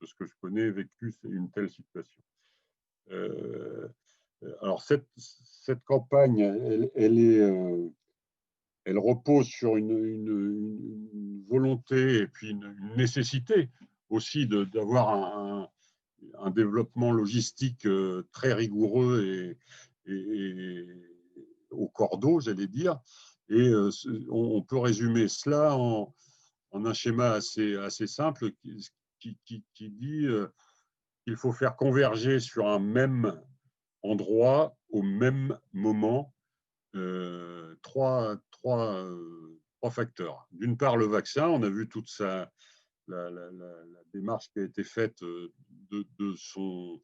de ce que je connais, vécu une telle situation. Alors, cette campagne, elle repose sur une volonté et puis une nécessité aussi d'avoir un développement logistique très rigoureux et au cordeau, j'allais dire. Et on peut résumer cela en un schéma assez simple qui dit qu'il faut faire converger sur un même endroit au même moment trois facteurs. D'une part, le vaccin, on a vu toute la démarche qui a été faite de son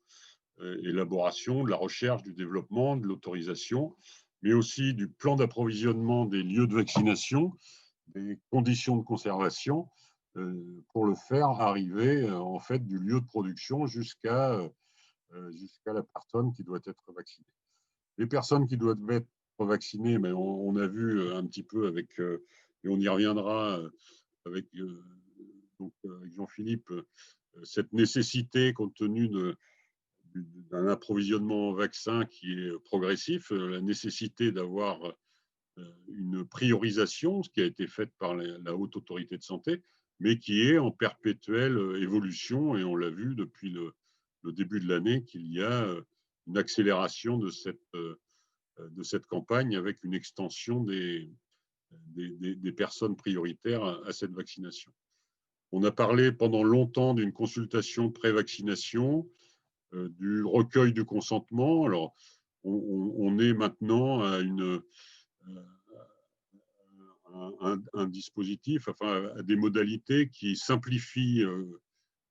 élaboration, de la recherche, du développement, de l'autorisation, mais aussi du plan d'approvisionnement des lieux de vaccination, des conditions de conservation, pour le faire arriver en fait du lieu de production jusqu'à la personne qui doit être vaccinée. Les personnes qui doivent être vaccinées, mais on a vu un petit peu avec, et on y reviendra avec, avec Jean-Philippe, cette nécessité compte tenu d'un approvisionnement en vaccin qui est progressif, la nécessité d'avoir une priorisation, ce qui a été fait par la Haute Autorité de Santé, mais qui est en perpétuelle évolution, et on l'a vu depuis le début de l'année qu'il y a une accélération de cette campagne avec une extension des personnes prioritaires à cette vaccination. On a parlé pendant longtemps d'une consultation pré-vaccination, du recueil du consentement. Alors, on est maintenant à un dispositif, enfin, à des modalités qui simplifient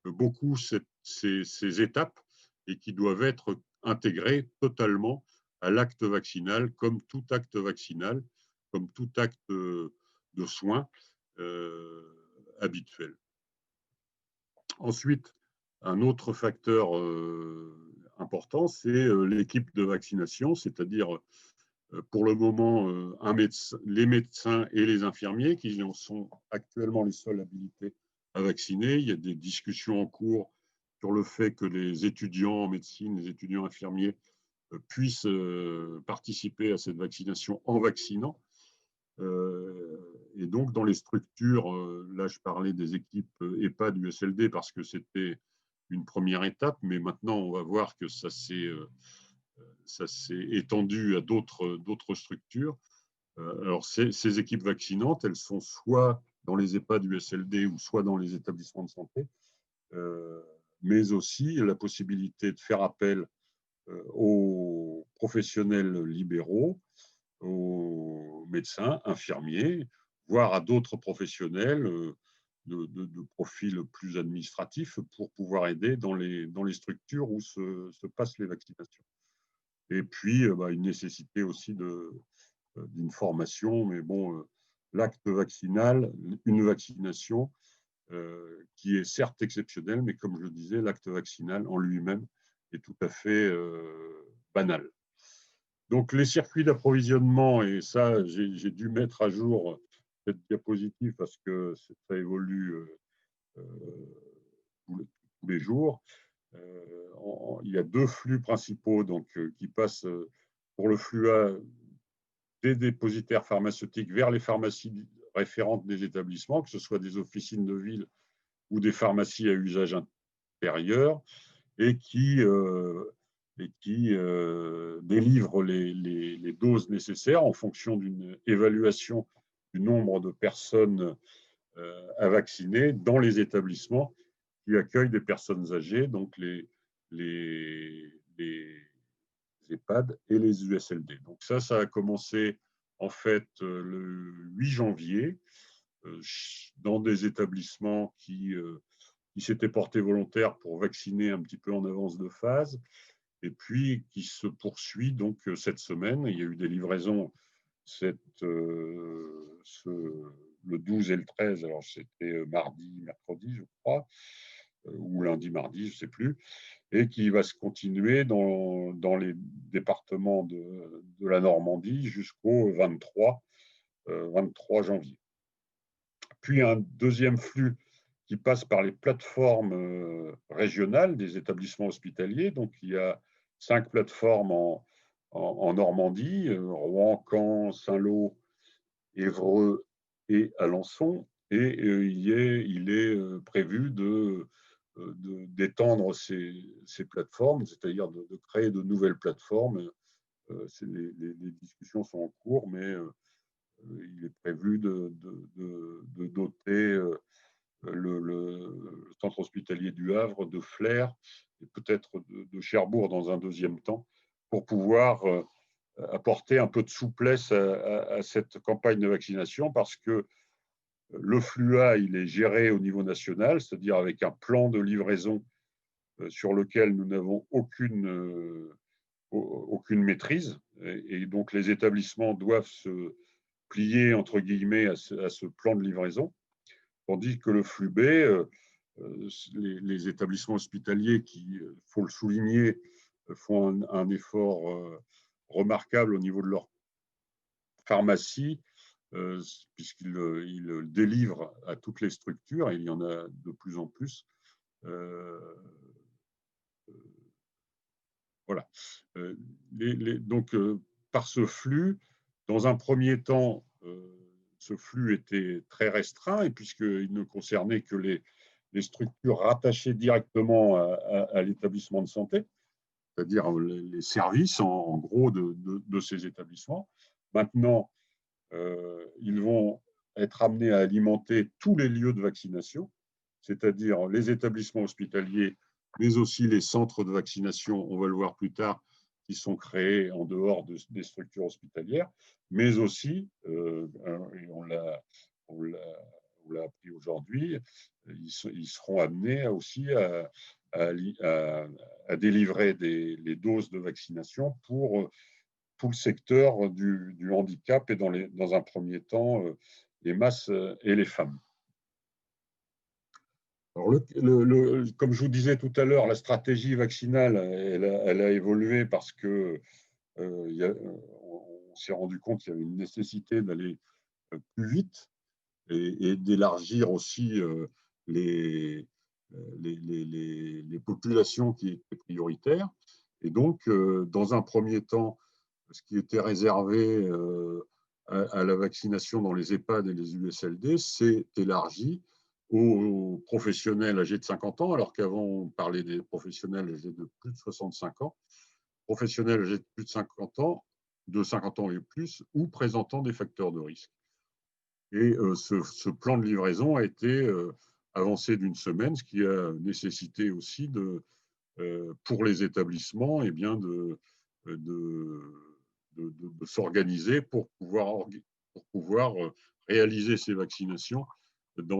beaucoup ces étapes et qui doivent être intégrées totalement à l'acte vaccinal, comme tout acte vaccinal, comme tout acte de soins habituel. Ensuite, un autre facteur important, c'est l'équipe de vaccination, c'est-à-dire pour le moment les médecins et les infirmiers qui sont actuellement les seuls habilités à vacciner. Il y a des discussions en cours sur le fait que les étudiants en médecine, les étudiants infirmiers puissent participer à cette vaccination en vaccinant. Et donc, dans les structures, là, je parlais des équipes EHPAD du SLD parce que c'était une première étape, mais maintenant, on va voir que ça s'est étendu à d'autres structures. Alors, ces équipes vaccinantes, elles sont soit dans les EHPAD du SLD ou soit dans les établissements de santé, mais aussi la possibilité de faire appel aux professionnels libéraux, aux médecins, infirmiers, voire à d'autres professionnels de profil plus administratif pour pouvoir aider dans les structures où se passent les vaccinations. Et puis, une nécessité aussi d'une formation, mais bon, l'acte vaccinal, une vaccination qui est certes exceptionnelle, mais comme je le disais, l'acte vaccinal en lui-même est tout à fait banal. Donc, les circuits d'approvisionnement, et ça, j'ai dû mettre à jour cette diapositive parce que ça évolue tous les jours. Il y a deux flux principaux donc, qui passent pour le flux A des dépositaires pharmaceutiques vers les pharmacies référentes des établissements, que ce soit des officines de ville ou des pharmacies à usage intérieur, et qui délivrent les doses nécessaires en fonction d'une évaluation du nombre de personnes à vacciner dans les établissements qui accueillent des personnes âgées, donc les EHPAD et les USLD. Donc ça a commencé en fait le 8 janvier dans des établissements qui s'étaient portés volontaires pour vacciner un petit peu en avance de phase, et puis qui se poursuit donc cette semaine. Il y a eu des livraisons le 12 et le 13, alors c'était mardi, mercredi, je crois, ou lundi, mardi, je ne sais plus, et qui va se continuer dans les départements de la Normandie jusqu'au 23 janvier. Puis un deuxième flux qui passe par les plateformes régionales des établissements hospitaliers. Donc, il y a 5 plateformes en Normandie, Rouen, Caen, Saint-Lô, Évreux et Alençon. Et il est prévu d'étendre ces plateformes, c'est-à-dire de créer de nouvelles plateformes. Les discussions sont en cours, mais il est prévu de doter le centre hospitalier du Havre, de Flers et peut-être de Cherbourg dans un deuxième temps, pour pouvoir apporter un peu de souplesse à cette campagne de vaccination, parce que le flux A, il est géré au niveau national, c'est-à-dire avec un plan de livraison sur lequel nous n'avons aucune maîtrise. Et donc, les établissements doivent se plier, entre guillemets, à ce plan de livraison. Tandis que le flux B, les établissements hospitaliers qui, il faut le souligner, font un effort remarquable au niveau de leur pharmacie, puisqu'ils délivrent à toutes les structures, et il y en a de plus en plus. Voilà. Donc, par ce flux, dans un premier temps, ce flux était très restreint, et puisqu'il ne concernait que les structures rattachées directement à l'établissement de santé, c'est-à-dire les services, en gros, de ces établissements. Maintenant, ils vont être amenés à alimenter tous les lieux de vaccination, c'est-à-dire les établissements hospitaliers, mais aussi les centres de vaccination, on va le voir plus tard, qui sont créés en dehors des structures hospitalières, mais aussi, et on l'a appris aujourd'hui, ils seront amenés aussi à délivrer les doses de vaccination pour tout le secteur du handicap et dans un premier temps, les masses et les femmes. Alors comme je vous disais tout à l'heure, la stratégie vaccinale, elle a évolué parce que on s'est rendu compte qu'il y avait une nécessité d'aller plus vite et d'élargir aussi les populations qui étaient prioritaires. Et donc, dans un premier temps, ce qui était réservé à la vaccination dans les EHPAD et les USLD s'est élargi aux professionnels âgés de 50 ans, alors qu'avant, on parlait des professionnels âgés de plus de 65 ans. Professionnels âgés de plus de 50 ans et plus, ou présentant des facteurs de risque. Et ce plan de livraison a été avancé d'une semaine, ce qui a nécessité aussi pour les établissements de s'organiser pour pouvoir réaliser ces vaccinations avec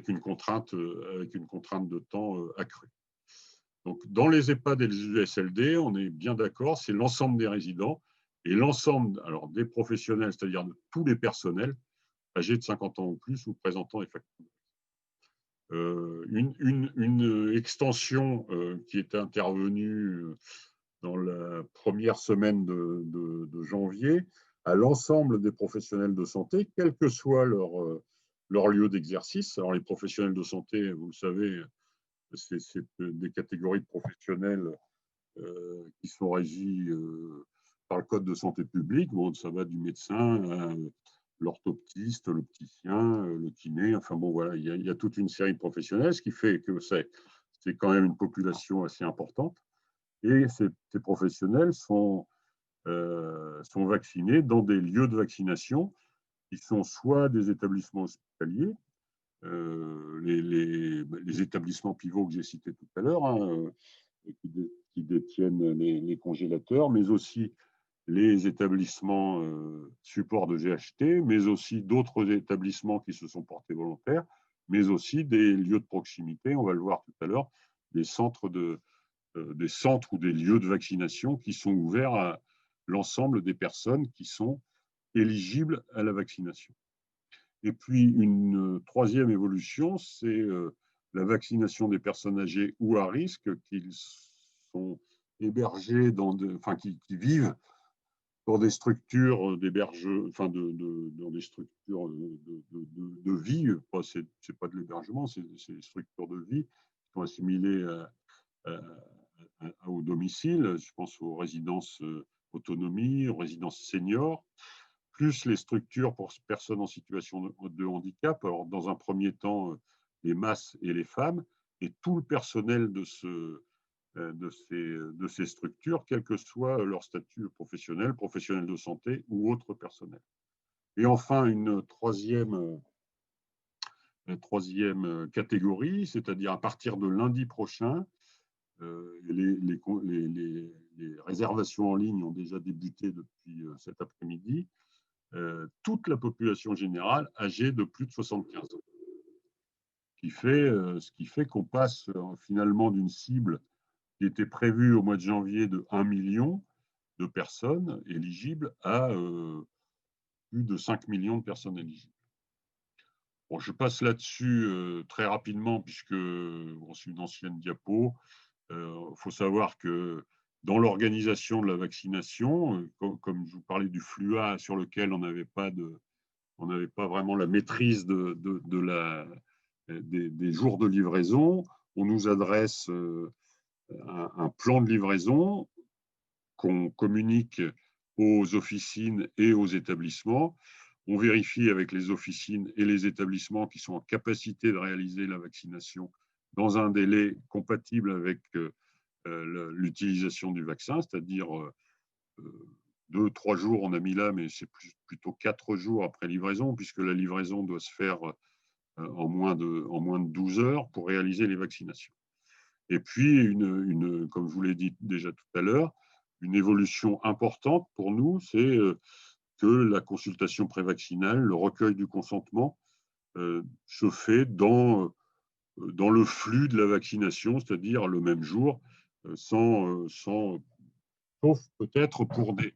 une contrainte de temps accrue. Donc, dans les EHPAD et les USLD, on est bien d'accord, c'est l'ensemble des résidents et l'ensemble des professionnels, c'est-à-dire de tous les personnels âgés de 50 ans ou plus ou présentant des facteurs. Une extension qui est intervenue dans la première semaine de janvier à l'ensemble des professionnels de santé, quel que soit leur lieu d'exercice. Alors, les professionnels de santé, vous le savez, c'est des catégories de professionnels qui sont régis par le Code de santé publique. Bon, ça va du médecin à l'orthoptiste, l'opticien, le kiné. Enfin bon, voilà, il y a toute une série de professionnels, ce qui fait que c'est quand même une population assez importante. Et ces professionnels sont vaccinés dans des lieux de vaccination qui sont soit des établissements hospitaliers, les établissements pivots que j'ai cités tout à l'heure, hein, qui détiennent les congélateurs, mais aussi les établissements supports de GHT, mais aussi d'autres établissements qui se sont portés volontaires, mais aussi des lieux de proximité, on va le voir tout à l'heure, des centres ou des lieux de vaccination qui sont ouverts à l'ensemble des personnes qui sont éligibles à la vaccination. Et puis, une troisième évolution, c'est la vaccination des personnes âgées ou à risque, qui sont hébergées qui vivent pour des structures enfin dans des structures de vie. C'est pas de l'hébergement, c'est des structures de vie qui sont assimilées au domicile. Je pense aux résidences autonomie, aux résidences seniors, plus les structures pour personnes en situation de handicap. Alors, dans un premier temps, les masses et les femmes, et tout le personnel de ces structures, quel que soit leur statut professionnel, professionnel de santé ou autre personnel. Et enfin, une troisième catégorie, c'est-à-dire à partir de lundi prochain, les réservations en ligne ont déjà débuté depuis cet après-midi, toute la population générale âgée de plus de 75 ans. Ce qui fait qu'on passe finalement d'une cible qui était prévue au mois de janvier de 1 million de personnes éligibles à plus de 5 millions de personnes éligibles. Bon, je passe là-dessus très rapidement puisque bon, c'est une ancienne diapo. Il faut savoir que dans l'organisation de la vaccination, comme je vous parlais du flux A sur lequel on n'avait pas vraiment la maîtrise des jours de livraison, on nous adresse un plan de livraison qu'on communique aux officines et aux établissements. On vérifie avec les officines et les établissements qui sont en capacité de réaliser la vaccination dans un délai compatible avec l'utilisation du vaccin, c'est-à-dire 2-3 jours, on a mis là, mais c'est plutôt 4 jours après livraison, puisque la livraison doit se faire en moins de 12 heures pour réaliser les vaccinations. Et puis, comme je vous l'ai dit déjà tout à l'heure, une évolution importante pour nous, c'est que la consultation prévaccinale, le recueil du consentement, se fait dans le flux de la vaccination, c'est-à-dire le même jour, sauf peut-être pour des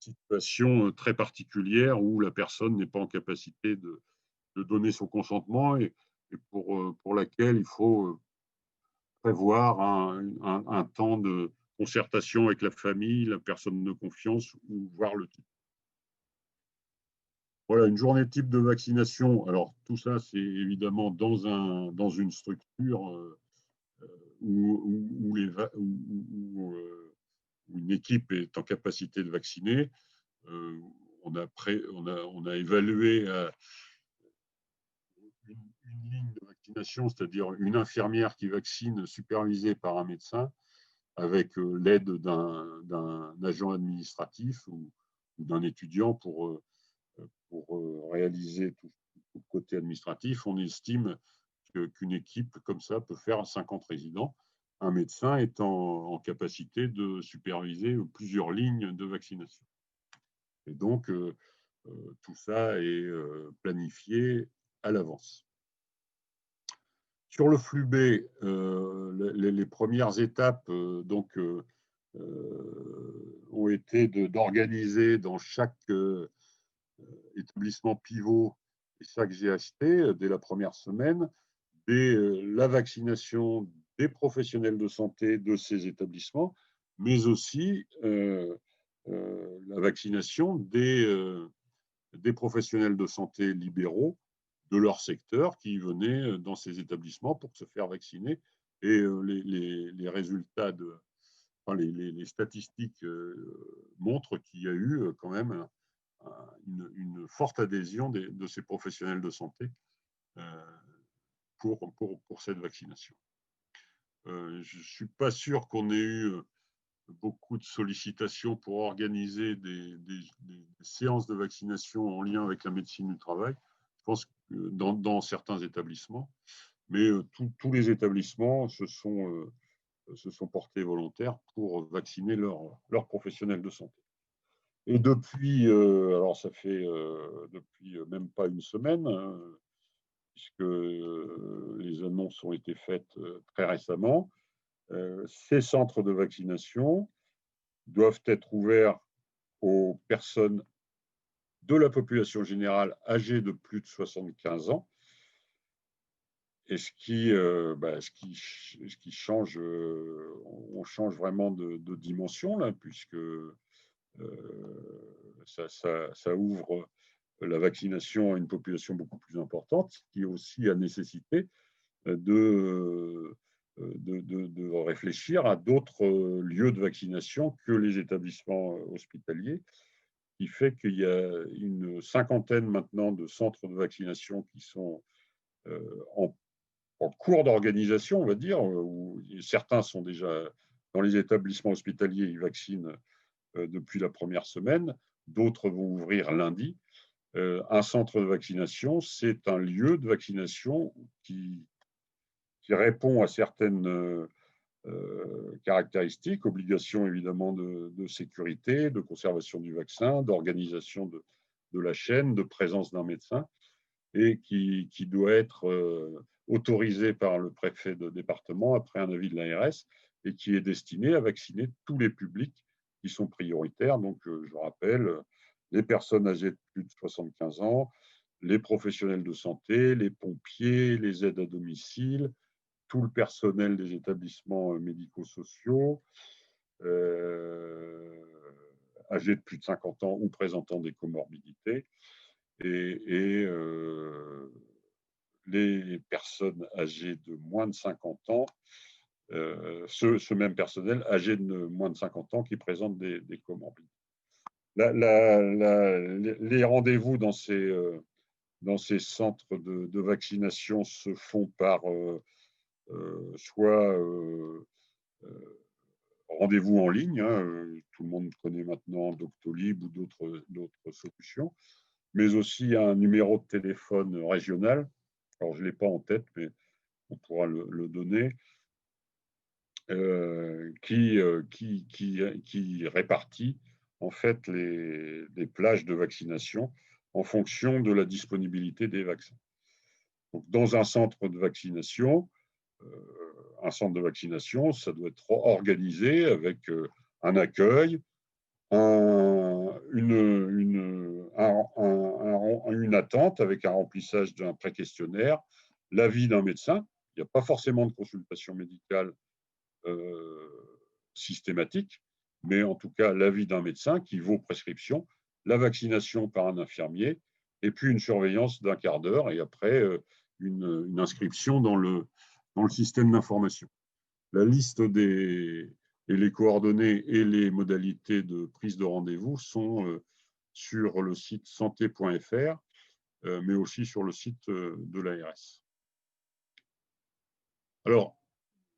situations très particulières où la personne n'est pas en capacité de donner son consentement et pour laquelle il faut prévoir un temps de concertation avec la famille, la personne de confiance ou voir le type. Voilà, une journée type de vaccination. Alors, tout ça, c'est évidemment dans une structure où une équipe est en capacité de vacciner. On a évalué une ligne de vaccination, c'est-à-dire une infirmière qui vaccine supervisée par un médecin avec l'aide d'un agent administratif ou d'un étudiant pour réaliser tout le côté administratif. On estime qu'une équipe comme ça peut faire 50 résidents. Un médecin est en capacité de superviser plusieurs lignes de vaccination. Et donc, tout ça est planifié à l'avance. Sur le flux B, les premières étapes ont été d'organiser dans chaque établissement pivot et chaque GHT, dès la première semaine, la vaccination des professionnels de santé de ces établissements, mais aussi la vaccination des professionnels de santé libéraux de leur secteur qui venaient dans ces établissements pour se faire vacciner. Et les résultats les statistiques montrent qu'il y a eu quand même une forte adhésion de ces professionnels de santé pour cette vaccination. Je ne suis pas sûr qu'on ait eu beaucoup de sollicitations pour organiser des séances de vaccination en lien avec la médecine du travail. Je pense que dans certains établissements, mais tous les établissements se sont portés volontaires pour vacciner leurs professionnels de santé. Et depuis, alors ça fait depuis même pas une semaine, puisque les annonces ont été faites très récemment, ces centres de vaccination doivent être ouverts aux personnes de la population générale âgée de plus de 75 ans. Et ce qui change, on change vraiment de dimension là, puisque ça ouvre la vaccination à une population beaucoup plus importante, ce qui aussi a nécessité de réfléchir à d'autres lieux de vaccination que les établissements hospitaliers, qui fait qu'il y a une cinquantaine maintenant de centres de vaccination qui sont en cours d'organisation, on va dire, où certains sont déjà dans les établissements hospitaliers, ils vaccinent depuis la première semaine, d'autres vont ouvrir lundi. Un centre de vaccination, c'est un lieu de vaccination qui répond à certaines caractéristiques, obligations évidemment de sécurité, de conservation du vaccin, d'organisation de la chaîne, de présence d'un médecin, et qui doit être autorisé par le préfet de département après un avis de l'ARS, et qui est destiné à vacciner tous les publics qui sont prioritaires. Donc, je rappelle, les personnes âgées de plus de 75 ans, les professionnels de santé, les pompiers, les aides à domicile, tout le personnel des établissements médico-sociaux, âgés de plus de 50 ans ou présentant des comorbidités, et les personnes âgées de moins de 50 ans, ce même personnel âgé de moins de 50 ans qui présente des comorbidités. Les rendez-vous dans ces centres de vaccination se font par soit rendez-vous en ligne, hein, tout le monde connaît maintenant Doctolib ou d'autres solutions, mais aussi un numéro de téléphone régional. Alors, je ne l'ai pas en tête, mais on pourra le donner, qui répartit en fait les plages de vaccination en fonction de la disponibilité des vaccins. Donc, dans un centre de vaccination, ça doit être organisé avec un accueil, une attente avec un remplissage d'un pré-questionnaire, l'avis d'un médecin. Il n'y a pas forcément de consultation médicale systématique, mais en tout cas l'avis d'un médecin qui vaut prescription, la vaccination par un infirmier, et puis une surveillance d'un quart d'heure, et après une inscription dans le système d'information. La liste et les coordonnées et les modalités de prise de rendez-vous sont sur le site santé.fr, mais aussi sur le site de l'ARS. Alors,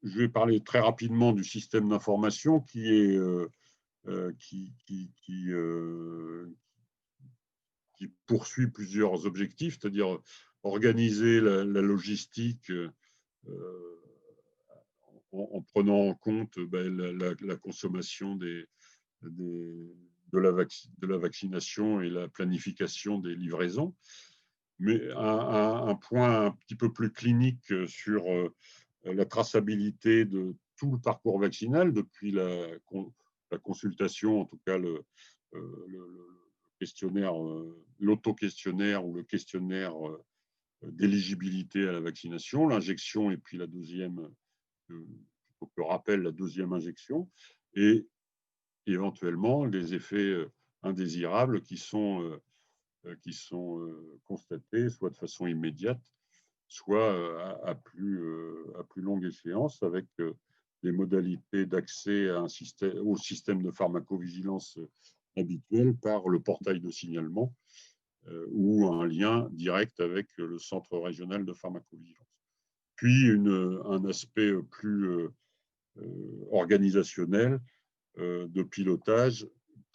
je vais parler très rapidement du système d'information qui poursuit plusieurs objectifs, c'est-à-dire organiser la logistique en prenant en compte la consommation de la vaccination et la planification des livraisons. Mais un point un petit peu plus clinique sur la traçabilité de tout le parcours vaccinal, depuis la consultation, en tout cas le questionnaire, l'auto-questionnaire ou le questionnaire d'éligibilité à la vaccination, l'injection et puis la deuxième, que rappelle la deuxième injection, et éventuellement les effets indésirables qui sont constatés soit de façon immédiate, soit à plus longue échéance, avec des modalités d'accès au système de pharmacovigilance habituel par le portail de signalement ou un lien direct avec le centre régional de pharmacovigilance. Puis un aspect plus organisationnel de pilotage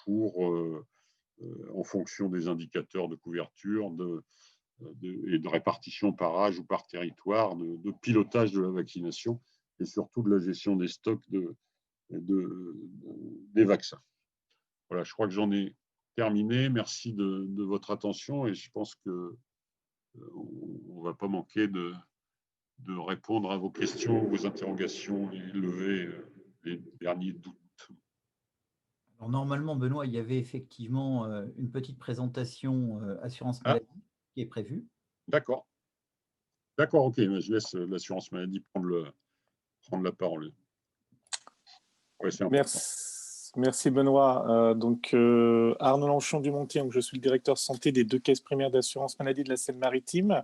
en fonction des indicateurs de couverture et de répartition par âge ou par territoire, de pilotage de la vaccination et surtout de la gestion des stocks des vaccins. Voilà, je crois que j'en ai terminé. Merci de votre attention, et je pense qu'on ne va pas manquer de répondre à vos questions, vos interrogations, et lever les derniers doutes. Alors, normalement, Benoît, il y avait effectivement une petite présentation assurance maladie qui est prévue. D'accord. D'accord, ok. Je laisse l'assurance maladie prendre la parole. Ouais, c'est important. Merci Benoît. Arnaud Lanchon-Dumontier, donc je suis le directeur santé des 2 caisses primaires d'assurance maladie de la Seine-Maritime.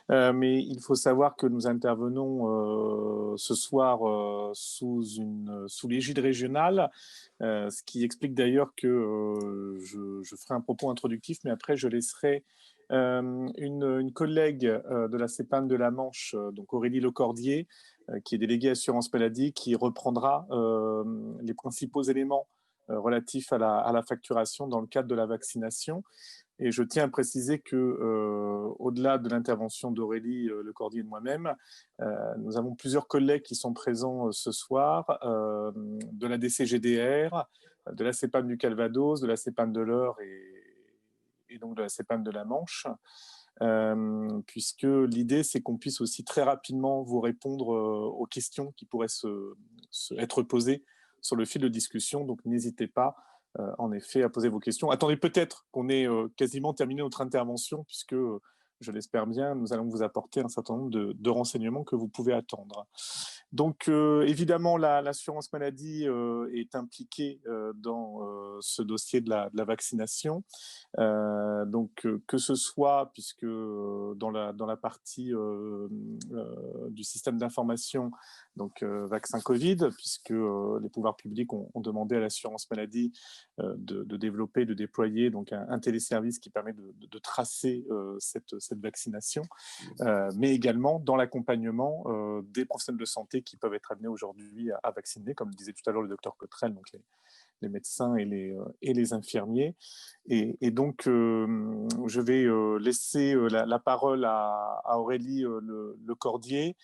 Mais il faut savoir que nous intervenons ce soir sous l'égide régionale, ce qui explique d'ailleurs que je ferai un propos introductif, mais après je laisserai une collègue de la CEPAM de la Manche, donc Aurélie Lecordier, qui est déléguée assurance maladie, qui reprendra les principaux éléments relatifs à la facturation dans le cadre de la vaccination. Et je tiens à préciser que, au-delà de l'intervention d'Aurélie Lecordier et de moi-même, nous avons plusieurs collègues qui sont présents ce soir, de la DCGDR, de la CEPAM du Calvados, de la CEPAM de l'Eure et donc de la CEPAM de la Manche. Puisque l'idée, c'est qu'on puisse aussi très rapidement vous répondre aux questions qui pourraient être posées sur le fil de discussion. Donc, n'hésitez pas, en effet, à poser vos questions. Attendez peut-être qu'on ait quasiment terminé notre intervention, puisque, je l'espère bien, nous allons vous apporter un certain nombre de renseignements que vous pouvez attendre. Donc, évidemment, l'assurance maladie est impliquée dans ce dossier de la vaccination. Que ce soit, puisque dans la partie du système d'information, donc vaccin Covid, puisque les pouvoirs publics ont demandé à l'assurance maladie de développer, de déployer donc un téléservice qui permet de tracer cette vaccination, mais également dans l'accompagnement des professionnels de santé qui peuvent être amenés aujourd'hui à vacciner, comme disait tout à l'heure le docteur Cottrell, donc les médecins et les infirmiers. Et donc, je vais laisser la parole à Aurélie Lecordier,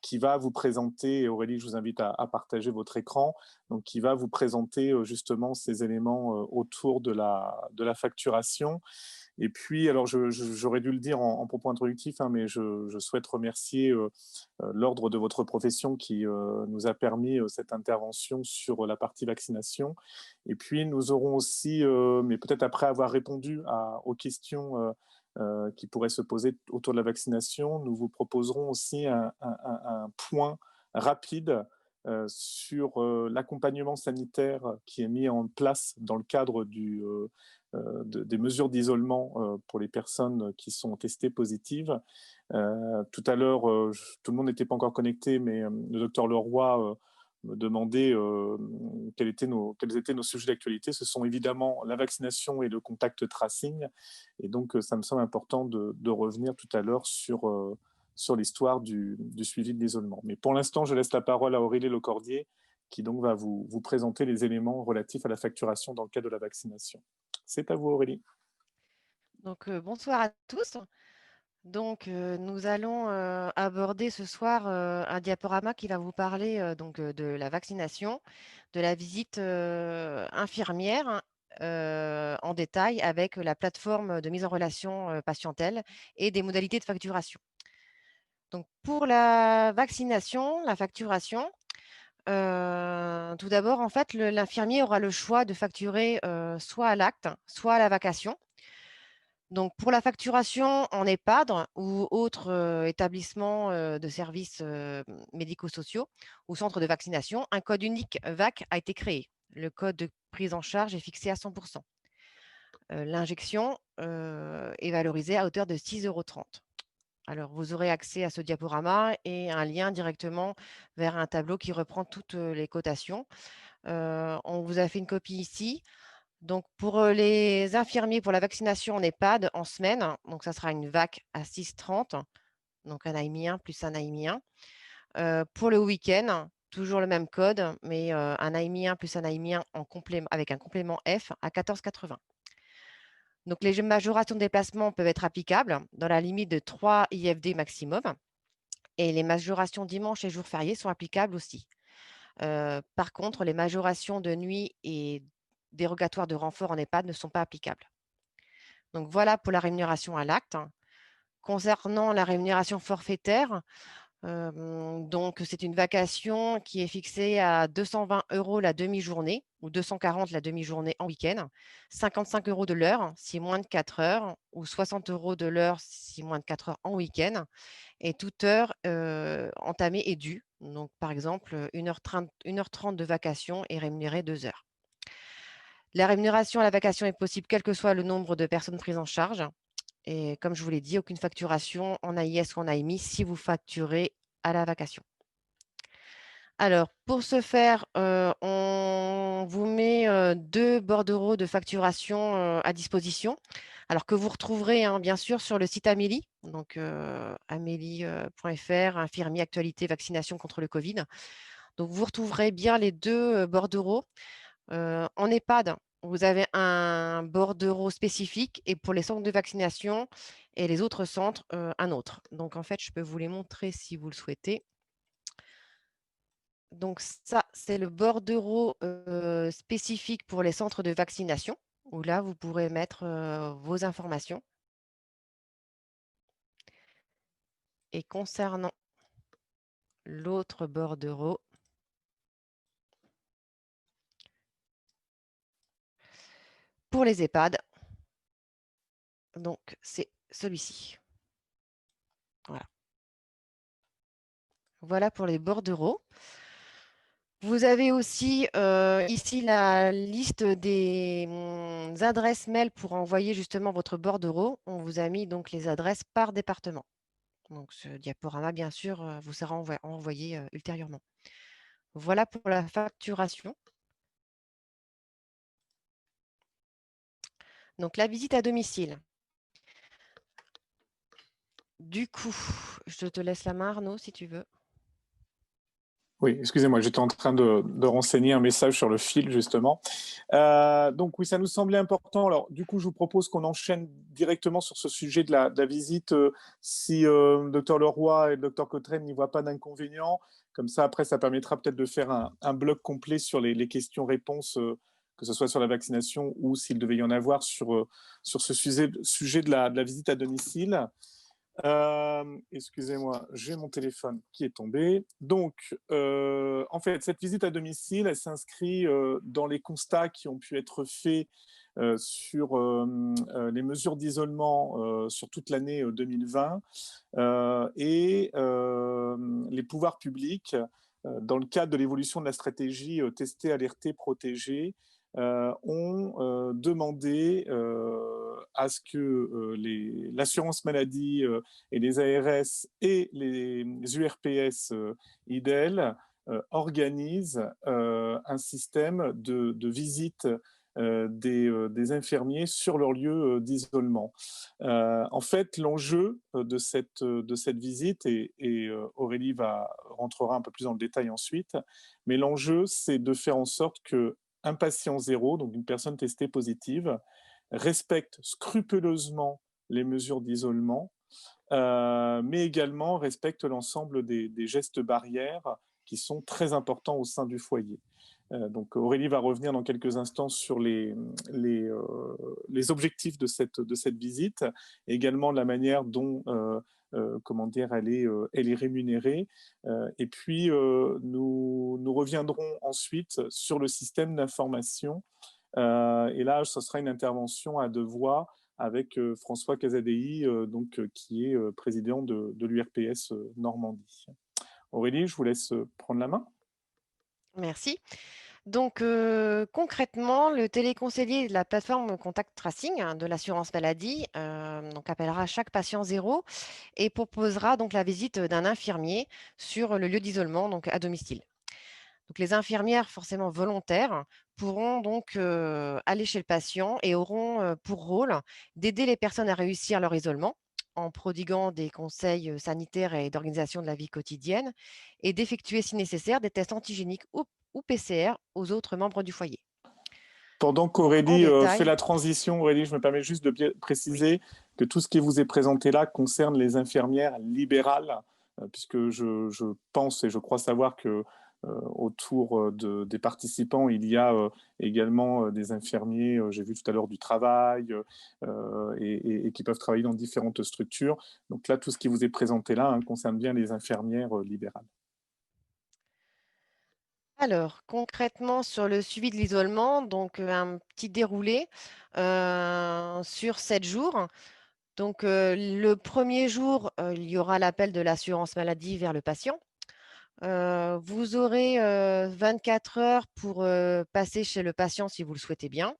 qui va vous présenter, et Aurélie, je vous invite à partager votre écran, donc qui va vous présenter justement ces éléments autour de la facturation. Et puis, alors j'aurais dû le dire en propos introductif, hein, mais je souhaite remercier l'ordre de votre profession qui nous a permis cette intervention sur la partie vaccination. Et puis, nous aurons aussi, mais peut-être après avoir répondu aux questions qui pourraient se poser autour de la vaccination, nous vous proposerons aussi un point rapide sur l'accompagnement sanitaire qui est mis en place dans le cadre des mesures d'isolement pour les personnes qui sont testées positives. Tout à l'heure, tout le monde n'était pas encore connecté, mais le docteur Leroy me demandait quels étaient nos sujets d'actualité. Ce sont évidemment la vaccination et le contact tracing. Et donc, ça me semble important de revenir tout à l'heure sur l'histoire du suivi de l'isolement. Mais pour l'instant, je laisse la parole à Aurélie Lecordier, qui donc va vous présenter les éléments relatifs à la facturation dans le cadre de la vaccination. C'est à vous, Aurélie. Donc, bonsoir à tous. Donc, nous allons aborder ce soir un diaporama qui va vous parler de la vaccination, de la visite infirmière en détail avec la plateforme de mise en relation patientèle et des modalités de facturation. Donc, pour la vaccination, la facturation, tout d'abord, en fait, l'infirmier aura le choix de facturer soit à l'acte, soit à la vacation. Donc, pour la facturation en EHPAD ou autre établissement de services médico-sociaux ou centre de vaccination, un code unique VAC a été créé. Le code de prise en charge est fixé à 100%. L'injection est valorisée à hauteur de 6,30 €. Alors, vous aurez accès à ce diaporama et un lien directement vers un tableau qui reprend toutes les cotations. On vous a fait une copie ici. Donc, pour les infirmiers, pour la vaccination en EHPAD en semaine, donc ça sera une VAC à 6,30, donc un AMI1 plus un AMI1. Pour le week-end, toujours le même code, mais un AMI1 plus un AMI1 avec un complément F à 14,80. Donc, les majorations de déplacement peuvent être applicables dans la limite de 3 IFD maximum. Et les majorations dimanche et jours fériés sont applicables aussi. Par contre, les majorations de nuit et dérogatoires de renfort en EHPAD ne sont pas applicables. Donc voilà pour la rémunération à l'acte. Concernant la rémunération forfaitaire, donc c'est une vacation qui est fixée à 220 € la demi-journée ou 240 la demi-journée en week-end, 55 € de l'heure si moins de 4 heures ou 60 € de l'heure si moins de 4 heures en week-end, et toute heure entamée est due. Donc par exemple, 1h30 de vacation est rémunérée 2 heures. La rémunération à la vacation est possible quel que soit le nombre de personnes prises en charge. Et comme je vous l'ai dit, aucune facturation en AIS ou en AMI si vous facturez à la vacation. Alors, pour ce faire, on vous met 2 bordereaux de facturation à disposition. Alors que vous retrouverez bien sûr sur le site Amélie, donc amélie.fr, infirmier, actualité, vaccination contre le Covid. Donc, vous retrouverez bien les 2 bordereaux. En EHPAD, vous avez un bordereau spécifique et pour les centres de vaccination et les autres centres, un autre. Donc, en fait, je peux vous les montrer si vous le souhaitez. Donc ça, c'est le bordereau spécifique pour les centres de vaccination, où là, vous pourrez mettre vos informations. Et concernant l'autre bordereau, pour les EHPAD, donc c'est celui-ci. Voilà. Voilà pour les bordereaux. Vous avez aussi ici la liste des adresses mail pour envoyer justement votre bordereau. On vous a mis donc les adresses par département. Donc ce diaporama, bien sûr, vous sera envoyé ultérieurement. Voilà pour la facturation. Donc la visite à domicile. Du coup, je te laisse la main, Arnaud, si tu veux. Oui, excusez-moi, j'étais en train de renseigner un message sur le fil, justement. Donc oui, ça nous semblait important. Alors, du coup, je vous propose qu'on enchaîne directement sur ce sujet de la visite, si le docteur Leroy et le docteur Cotren n'y voient pas d'inconvénient. Comme ça, après, ça permettra peut-être de faire un bloc complet sur les questions-réponses, que ce soit sur la vaccination ou s'il devait y en avoir sur ce sujet de la visite à domicile. Excusez-moi, j'ai mon téléphone qui est tombé. Donc, en fait, cette visite à domicile, elle s'inscrit dans les constats qui ont pu être faits sur les mesures d'isolement sur toute l'année 2020 et les pouvoirs publics, dans le cadre de l'évolution de la stratégie tester, alerter, protéger, ont demandé à ce que l'assurance maladie et les ARS et les URPS IDEL organisent un système de visite des infirmiers sur leur lieu d'isolement. En fait, l'enjeu de cette visite, et Aurélie rentrera un peu plus dans le détail ensuite, mais l'enjeu, c'est de faire en sorte qu'un patient zéro, donc une personne testée positive, respecte scrupuleusement les mesures d'isolement, mais également respecte l'ensemble des gestes barrières qui sont très importants au sein du foyer. Donc Aurélie va revenir dans quelques instants sur les objectifs de cette visite, également la manière dont comment dire, elle est rémunérée. Et puis, nous reviendrons ensuite sur le système d'information. Et là, ce sera une intervention à 2 voix avec François Casadei, qui est président de l'URPS Normandie. Aurélie, je vous laisse prendre la main. Merci. Donc, concrètement, le téléconseiller de la plateforme Contact Tracing de l'assurance maladie donc appellera chaque patient zéro et proposera donc la visite d'un infirmier sur le lieu d'isolement, donc à domicile. Donc, les infirmières, forcément volontaires, pourront donc aller chez le patient et auront pour rôle d'aider les personnes à réussir leur isolement en prodiguant des conseils sanitaires et d'organisation de la vie quotidienne et d'effectuer, si nécessaire, des tests antigéniques ou PCR aux autres membres du foyer. Pendant qu'Aurélie fait la transition, Aurélie, je me permets juste de préciser que tout ce qui vous est présenté là concerne les infirmières libérales, puisque je pense et je crois savoir que autour des participants, il y a également des infirmiers, j'ai vu tout à l'heure, du travail, et qui peuvent travailler dans différentes structures. Donc là, tout ce qui vous est présenté là concerne bien les infirmières libérales. Alors, concrètement, sur le suivi de l'isolement, donc un petit déroulé sur 7 jours. Donc, le premier jour, il y aura l'appel de l'assurance maladie vers le patient Vous aurez 24 heures pour passer chez le patient si vous le souhaitez bien.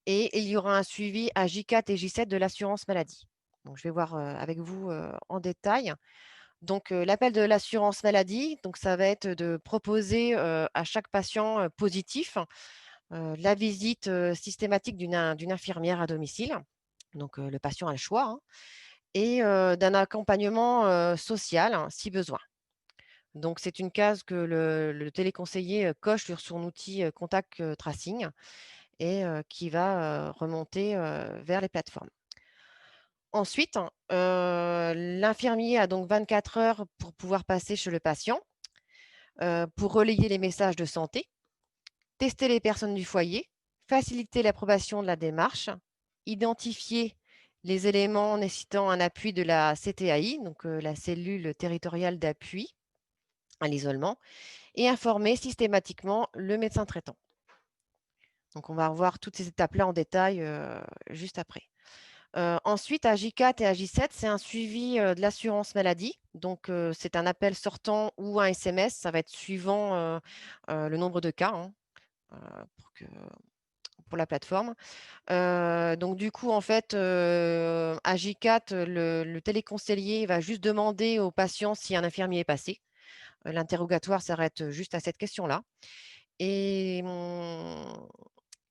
Et il y aura un suivi à J4 et J7 de l'assurance maladie. Donc, je vais voir avec vous en détail. Donc, l'appel de l'assurance maladie, donc ça va être de proposer à chaque patient positif la visite systématique d'une infirmière à domicile. Donc, le patient a le choix, hein, et d'un accompagnement social, hein, si besoin. Donc, c'est une case que le téléconseiller coche sur son outil Contact Tracing et qui va remonter vers les plateformes. Ensuite, l'infirmier a donc 24 heures pour pouvoir passer chez le patient, pour relayer les messages de santé, tester les personnes du foyer, faciliter l'approbation de la démarche, identifier les éléments nécessitant un appui de la CTAI, donc la cellule territoriale d'appui à l'isolement, et informer systématiquement le médecin traitant. Donc, on va revoir toutes ces étapes-là en détail juste après. Ensuite, à J4 et à J7, c'est un suivi de l'assurance maladie. Donc, c'est un appel sortant ou un SMS. Ça va être suivant le nombre de cas, hein, pour la plateforme. Donc, du coup, en fait, à J4, le téléconseiller va juste demander au patient si un infirmier est passé. L'interrogatoire s'arrête juste à cette question-là. Et,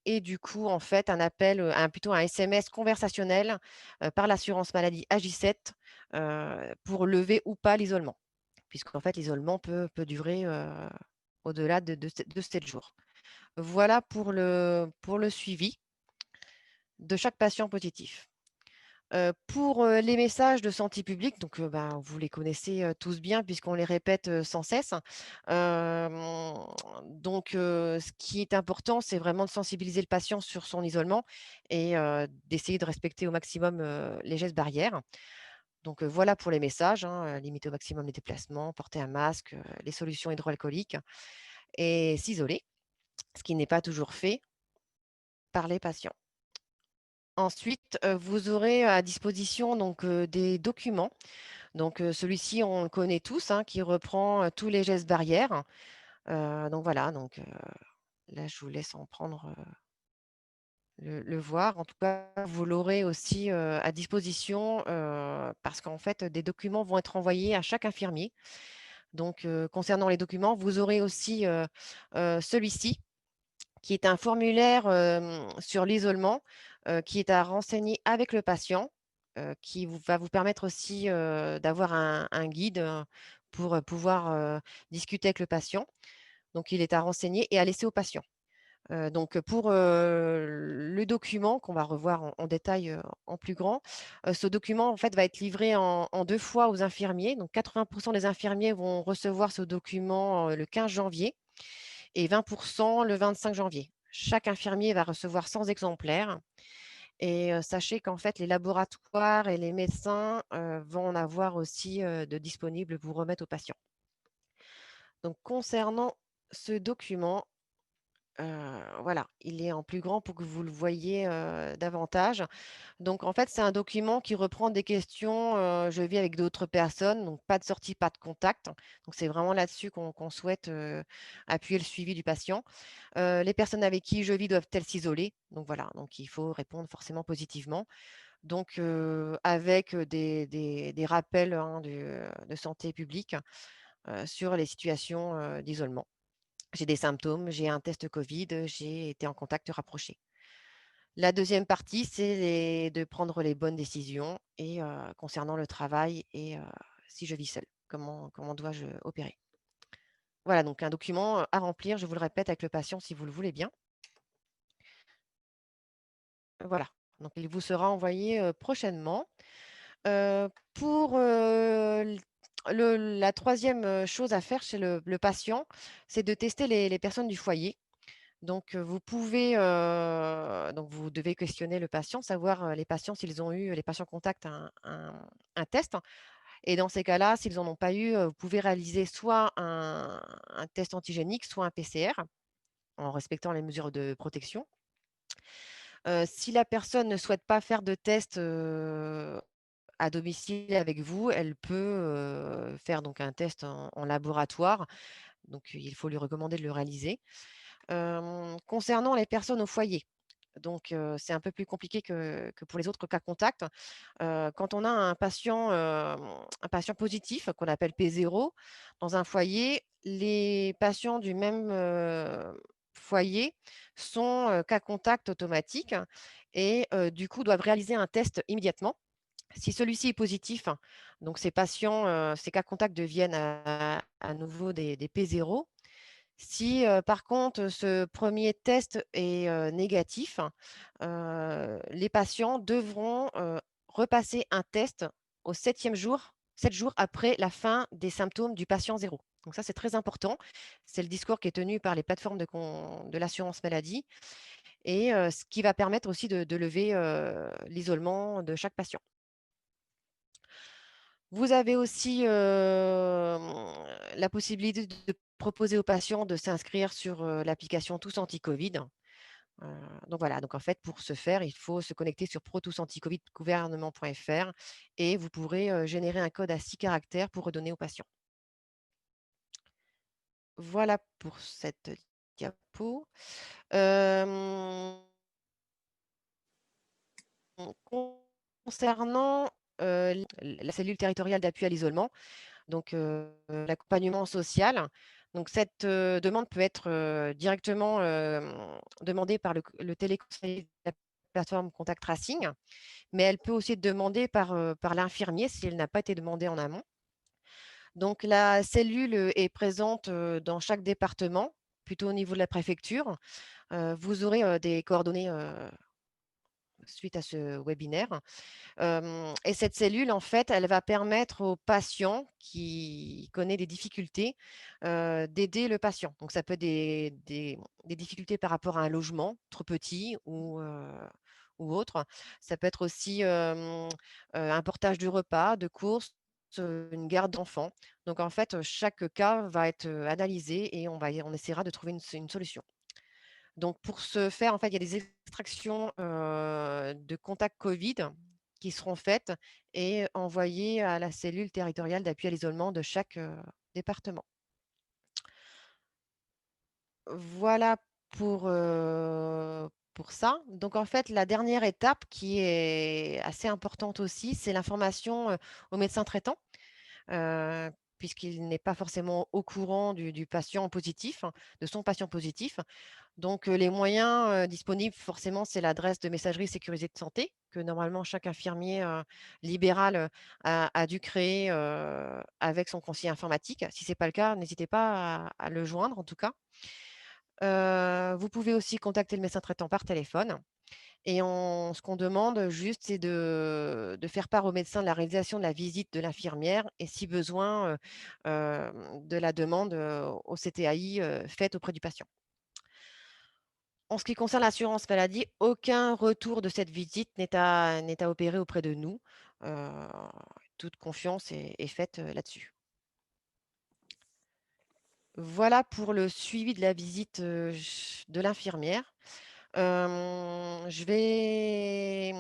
et du coup, en fait, un appel, plutôt un SMS conversationnel par l'assurance maladie à J7 pour lever ou pas l'isolement. Puisqu'en fait, l'isolement peut durer au-delà de 7 jours. Voilà pour le suivi de chaque patient positif. Pour les messages de santé publique, donc vous les connaissez tous bien puisqu'on les répète sans cesse. Donc, ce qui est important, c'est vraiment de sensibiliser le patient sur son isolement et d'essayer de respecter au maximum les gestes barrières. Donc, voilà pour les messages, hein, limiter au maximum les déplacements, porter un masque, les solutions hydroalcooliques et s'isoler, ce qui n'est pas toujours fait par les patients. Ensuite, vous aurez à disposition donc des documents. Donc, celui-ci, on le connaît tous, hein, qui reprend tous les gestes barrières. Donc voilà, donc là, je vous laisse en prendre le voir. En tout cas, vous l'aurez aussi à disposition parce qu'en fait, des documents vont être envoyés à chaque infirmier. Donc, concernant les documents, vous aurez aussi celui-ci qui est un formulaire sur l'isolement qui est à renseigner avec le patient, qui va vous permettre aussi d'avoir un guide pour pouvoir discuter avec le patient. Donc, il est à renseigner et à laisser au patient. Donc, pour le document qu'on va revoir en détail en plus grand, ce document en fait va être livré en 2 fois aux infirmiers. Donc, 80% des infirmiers vont recevoir ce document le 15 janvier et 20% le 25 janvier. Chaque infirmier va recevoir 100 exemplaires et sachez qu'en fait, les laboratoires et les médecins vont en avoir aussi de disponibles pour remettre aux patients. Donc, concernant ce document, voilà, il est en plus grand pour que vous le voyez davantage. Donc, en fait, c'est un document qui reprend des questions. Je vis avec d'autres personnes, donc pas de sortie, pas de contact. Donc, c'est vraiment là-dessus qu'on souhaite appuyer le suivi du patient. Les personnes avec qui je vis doivent-elles s'isoler? Donc, voilà, donc il faut répondre forcément positivement. Donc, avec des rappels hein, de santé publique sur les situations d'isolement. J'ai des symptômes, j'ai un test Covid, j'ai été en contact rapproché. La deuxième partie, c'est de prendre les bonnes décisions et concernant le travail et si je vis seule, comment dois-je opérer? Voilà, donc un document à remplir, je vous le répète, avec le patient si vous le voulez bien. Voilà, donc il vous sera envoyé prochainement. Pour la troisième chose à faire chez le patient, c'est de tester les personnes du foyer. Donc, vous pouvez, donc vous devez questionner le patient, savoir, les patients s'ils ont eu les patients contacts un test et dans ces cas-là, s'ils n'en ont pas eu, vous pouvez réaliser soit un test antigénique, soit un PCR en respectant les mesures de protection. Si la personne ne souhaite pas faire de test, à domicile avec vous, elle peut faire donc un test en laboratoire. Donc, il faut lui recommander de le réaliser. Concernant les personnes au foyer, donc c'est un peu plus compliqué que pour les autres cas contacts. Quand on a un patient positif qu'on appelle P0 dans un foyer, les patients du même foyer sont cas contact automatique et du coup doivent réaliser un test immédiatement. Si celui-ci est positif, donc ces patients, ces cas contacts deviennent à nouveau des P0. Si, par contre, ce premier test est, négatif, les patients devront, repasser un test au 7e jour, 7 jours après la fin des symptômes du patient zéro. Donc ça, c'est très important. C'est le discours qui est tenu par les plateformes de l'assurance maladie et ce qui va permettre aussi de lever, l'isolement de chaque patient. Vous avez aussi, la possibilité de proposer aux patients de s'inscrire sur, l'application Tous Anti-Covid. Heu, donc voilà, donc en fait, pour ce faire, il faut se connecter sur protousanticovid-gouvernement.fr et vous pourrez, générer un code à 6 caractères pour redonner aux patients. Voilà pour cette diapo. Hem, concernant, la cellule territoriale d'appui à l'isolement, donc l'accompagnement social. Donc cette, demande peut être, directement, demandée par le téléconseiller de la plateforme Contact Tracing, mais elle peut aussi être demandée par l'infirmier si elle n'a pas été demandée en amont. Donc la cellule, est présente, dans chaque département, plutôt au niveau de la préfecture. Vous aurez, des coordonnées, suite à ce webinaire. Et cette cellule, en fait, elle va permettre au patient qui connaît des difficultés, d'aider le patient. Donc ça peut être des difficultés par rapport à un logement trop petit ou autre. Ça peut être aussi, un portage du repas, de courses, une garde d'enfant. Donc en fait, chaque cas va être, analysé et on essaiera de trouver une solution. Donc pour ce faire, en fait, il y a des extractions, de contacts Covid qui seront faites et envoyées à la cellule territoriale d'appui à l'isolement de chaque, département. Voilà pour ça. Donc en fait, la dernière étape qui est assez importante aussi, c'est l'information, au médecin traitant, heu, puisqu'il n'est pas forcément au courant du patient positif, de son patient positif. Donc, les moyens, disponibles forcément, c'est l'adresse de messagerie sécurisée de santé que normalement chaque infirmier, libéral, a dû créer, avec son conseiller informatique. Si ce n'est pas le cas, n'hésitez pas à le joindre en tout cas. Vous pouvez aussi contacter le médecin traitant par téléphone et ce qu'on demande juste, c'est de faire part au médecin de la réalisation de la visite de l'infirmière et si besoin, de la demande, au CTAI, faite auprès du patient. En ce qui concerne l'assurance maladie, aucun retour de cette visite n'est à opérer auprès de nous. Heu, toute confiance est faite, là-dessus. Voilà pour le suivi de la visite, de l'infirmière. Je vais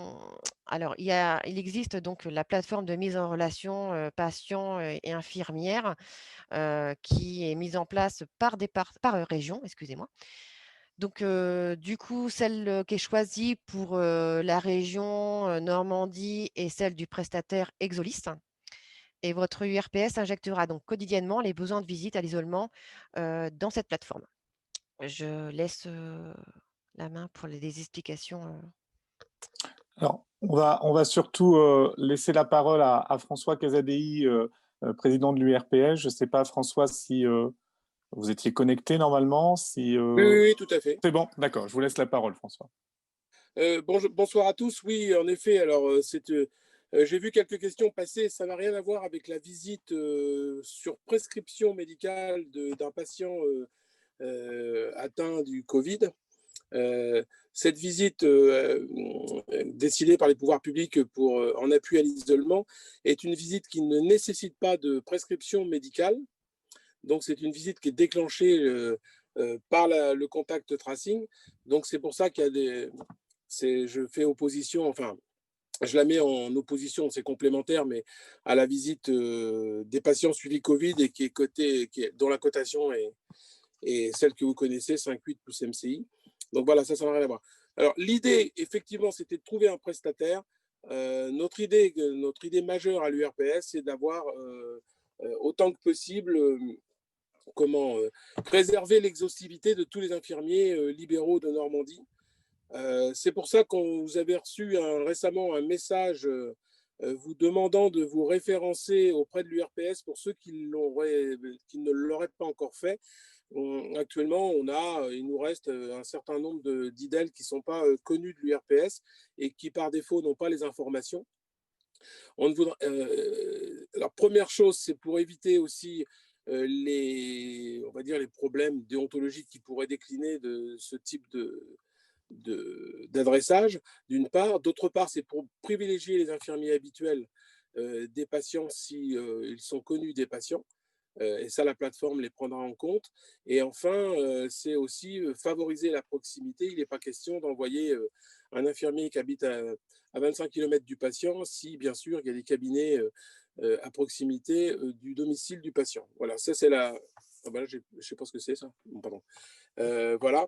alors il existe donc la plateforme de mise en relation, patient, et infirmière, qui est mise en place par région, excusez-moi. Donc, du coup, celle, qui est choisie pour, la région, Normandie est celle du prestataire Exolis et votre URPS injectera donc quotidiennement les besoins de visite à l'isolement, dans cette plateforme. Je laisse, la main pour des explications, Alors, on va surtout laisser la parole à François Casadei, président de l'URPS. Je ne sais pas, François, si vous étiez connecté normalement. Si, Oui, oui, oui, tout à fait. C'est bon, d'accord, je vous laisse la parole, François. Bonsoir à tous. Oui, en effet, alors j'ai vu quelques questions passer. Ça n'a rien à voir avec la visite sur prescription médicale d'un patient atteint du Covid. Cette visite décidée par les pouvoirs publics en appui à l'isolement est une visite qui ne nécessite pas de prescription médicale. Donc, c'est une visite qui est déclenchée par le contact tracing. Donc, c'est pour ça qu'il y a je fais opposition, enfin, je la mets en opposition, c'est complémentaire, mais à la visite des patients suivis Covid et dont la cotation est celle que vous connaissez, 5,8 plus MCI. Donc voilà, ça n'a rien à voir. Alors l'idée, effectivement, c'était de trouver un prestataire. Notre idée majeure à l'URPS, c'est d'avoir autant que possible préserver l'exhaustivité de tous les infirmiers libéraux de Normandie. C'est pour ça qu'on vous avait reçu récemment un message vous demandant de vous référencer auprès de l'URPS pour ceux qui ne l'auraient pas encore fait. Actuellement, il nous reste un certain nombre d'IDEL qui ne sont pas connus de l'URPS et qui, par défaut, n'ont pas les informations. La première chose, c'est pour éviter aussi les problèmes déontologiques qui pourraient décliner de ce type d'adressage, d'une part. D'autre part, c'est pour privilégier les infirmiers habituels des patients si ils sont connus des patients. Et ça, la plateforme les prendra en compte. Et enfin, c'est aussi favoriser la proximité. Il n'est pas question d'envoyer un infirmier qui habite à 25 km du patient si, bien sûr, il y a des cabinets à proximité du domicile du patient. Voilà, ça c'est la... Ah ben là, je ne sais pas ce que c'est ça. Pardon. Voilà.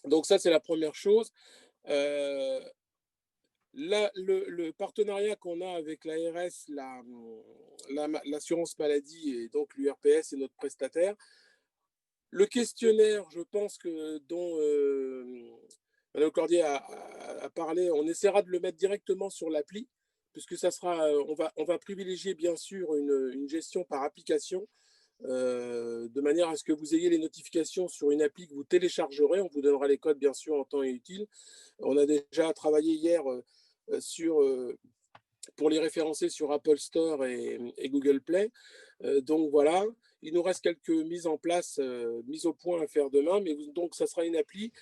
Donc ça, c'est la première chose. Le partenariat qu'on a avec l'ARS, l'assurance maladie et donc l'URPS est notre prestataire. Le questionnaire, je pense que dont Madame Cordier a parlé, on essaiera de le mettre directement sur l'appli, puisque ça sera, on va privilégier bien sûr une gestion par application, de manière à ce que vous ayez les notifications sur une appli que vous téléchargerez. On vous donnera les codes bien sûr en temps et utile. On a déjà travaillé hier pour les référencer sur Apple Store et Google Play. Donc voilà, il nous reste quelques mises en place, mises au point à faire demain, mais donc ça sera une appli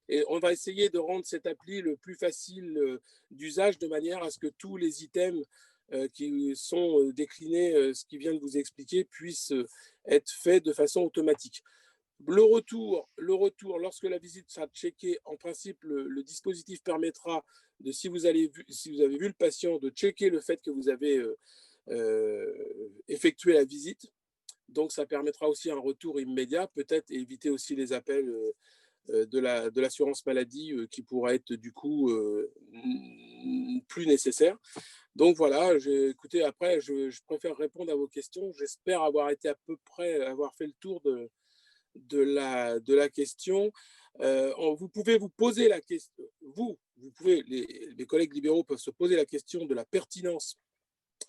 et on va essayer de rendre cette appli le plus facile d'usage de manière à ce que tous les items qui sont déclinés, ce qui vient de vous expliquer, puissent être faits de façon automatique. Le retour, lorsque la visite sera checkée, en principe, le dispositif permettra de, si vous avez vu le patient, de checker le fait que vous avez effectué la visite. Donc, ça permettra aussi un retour immédiat, peut-être éviter aussi les appels de l'assurance maladie qui pourraient être du coup plus nécessaires. Donc voilà, écoutez, après, je préfère répondre à vos questions. J'espère avoir été à peu près, avoir fait le tour de la question. Vous pouvez vous poser la question, les collègues libéraux peuvent se poser la question de la pertinence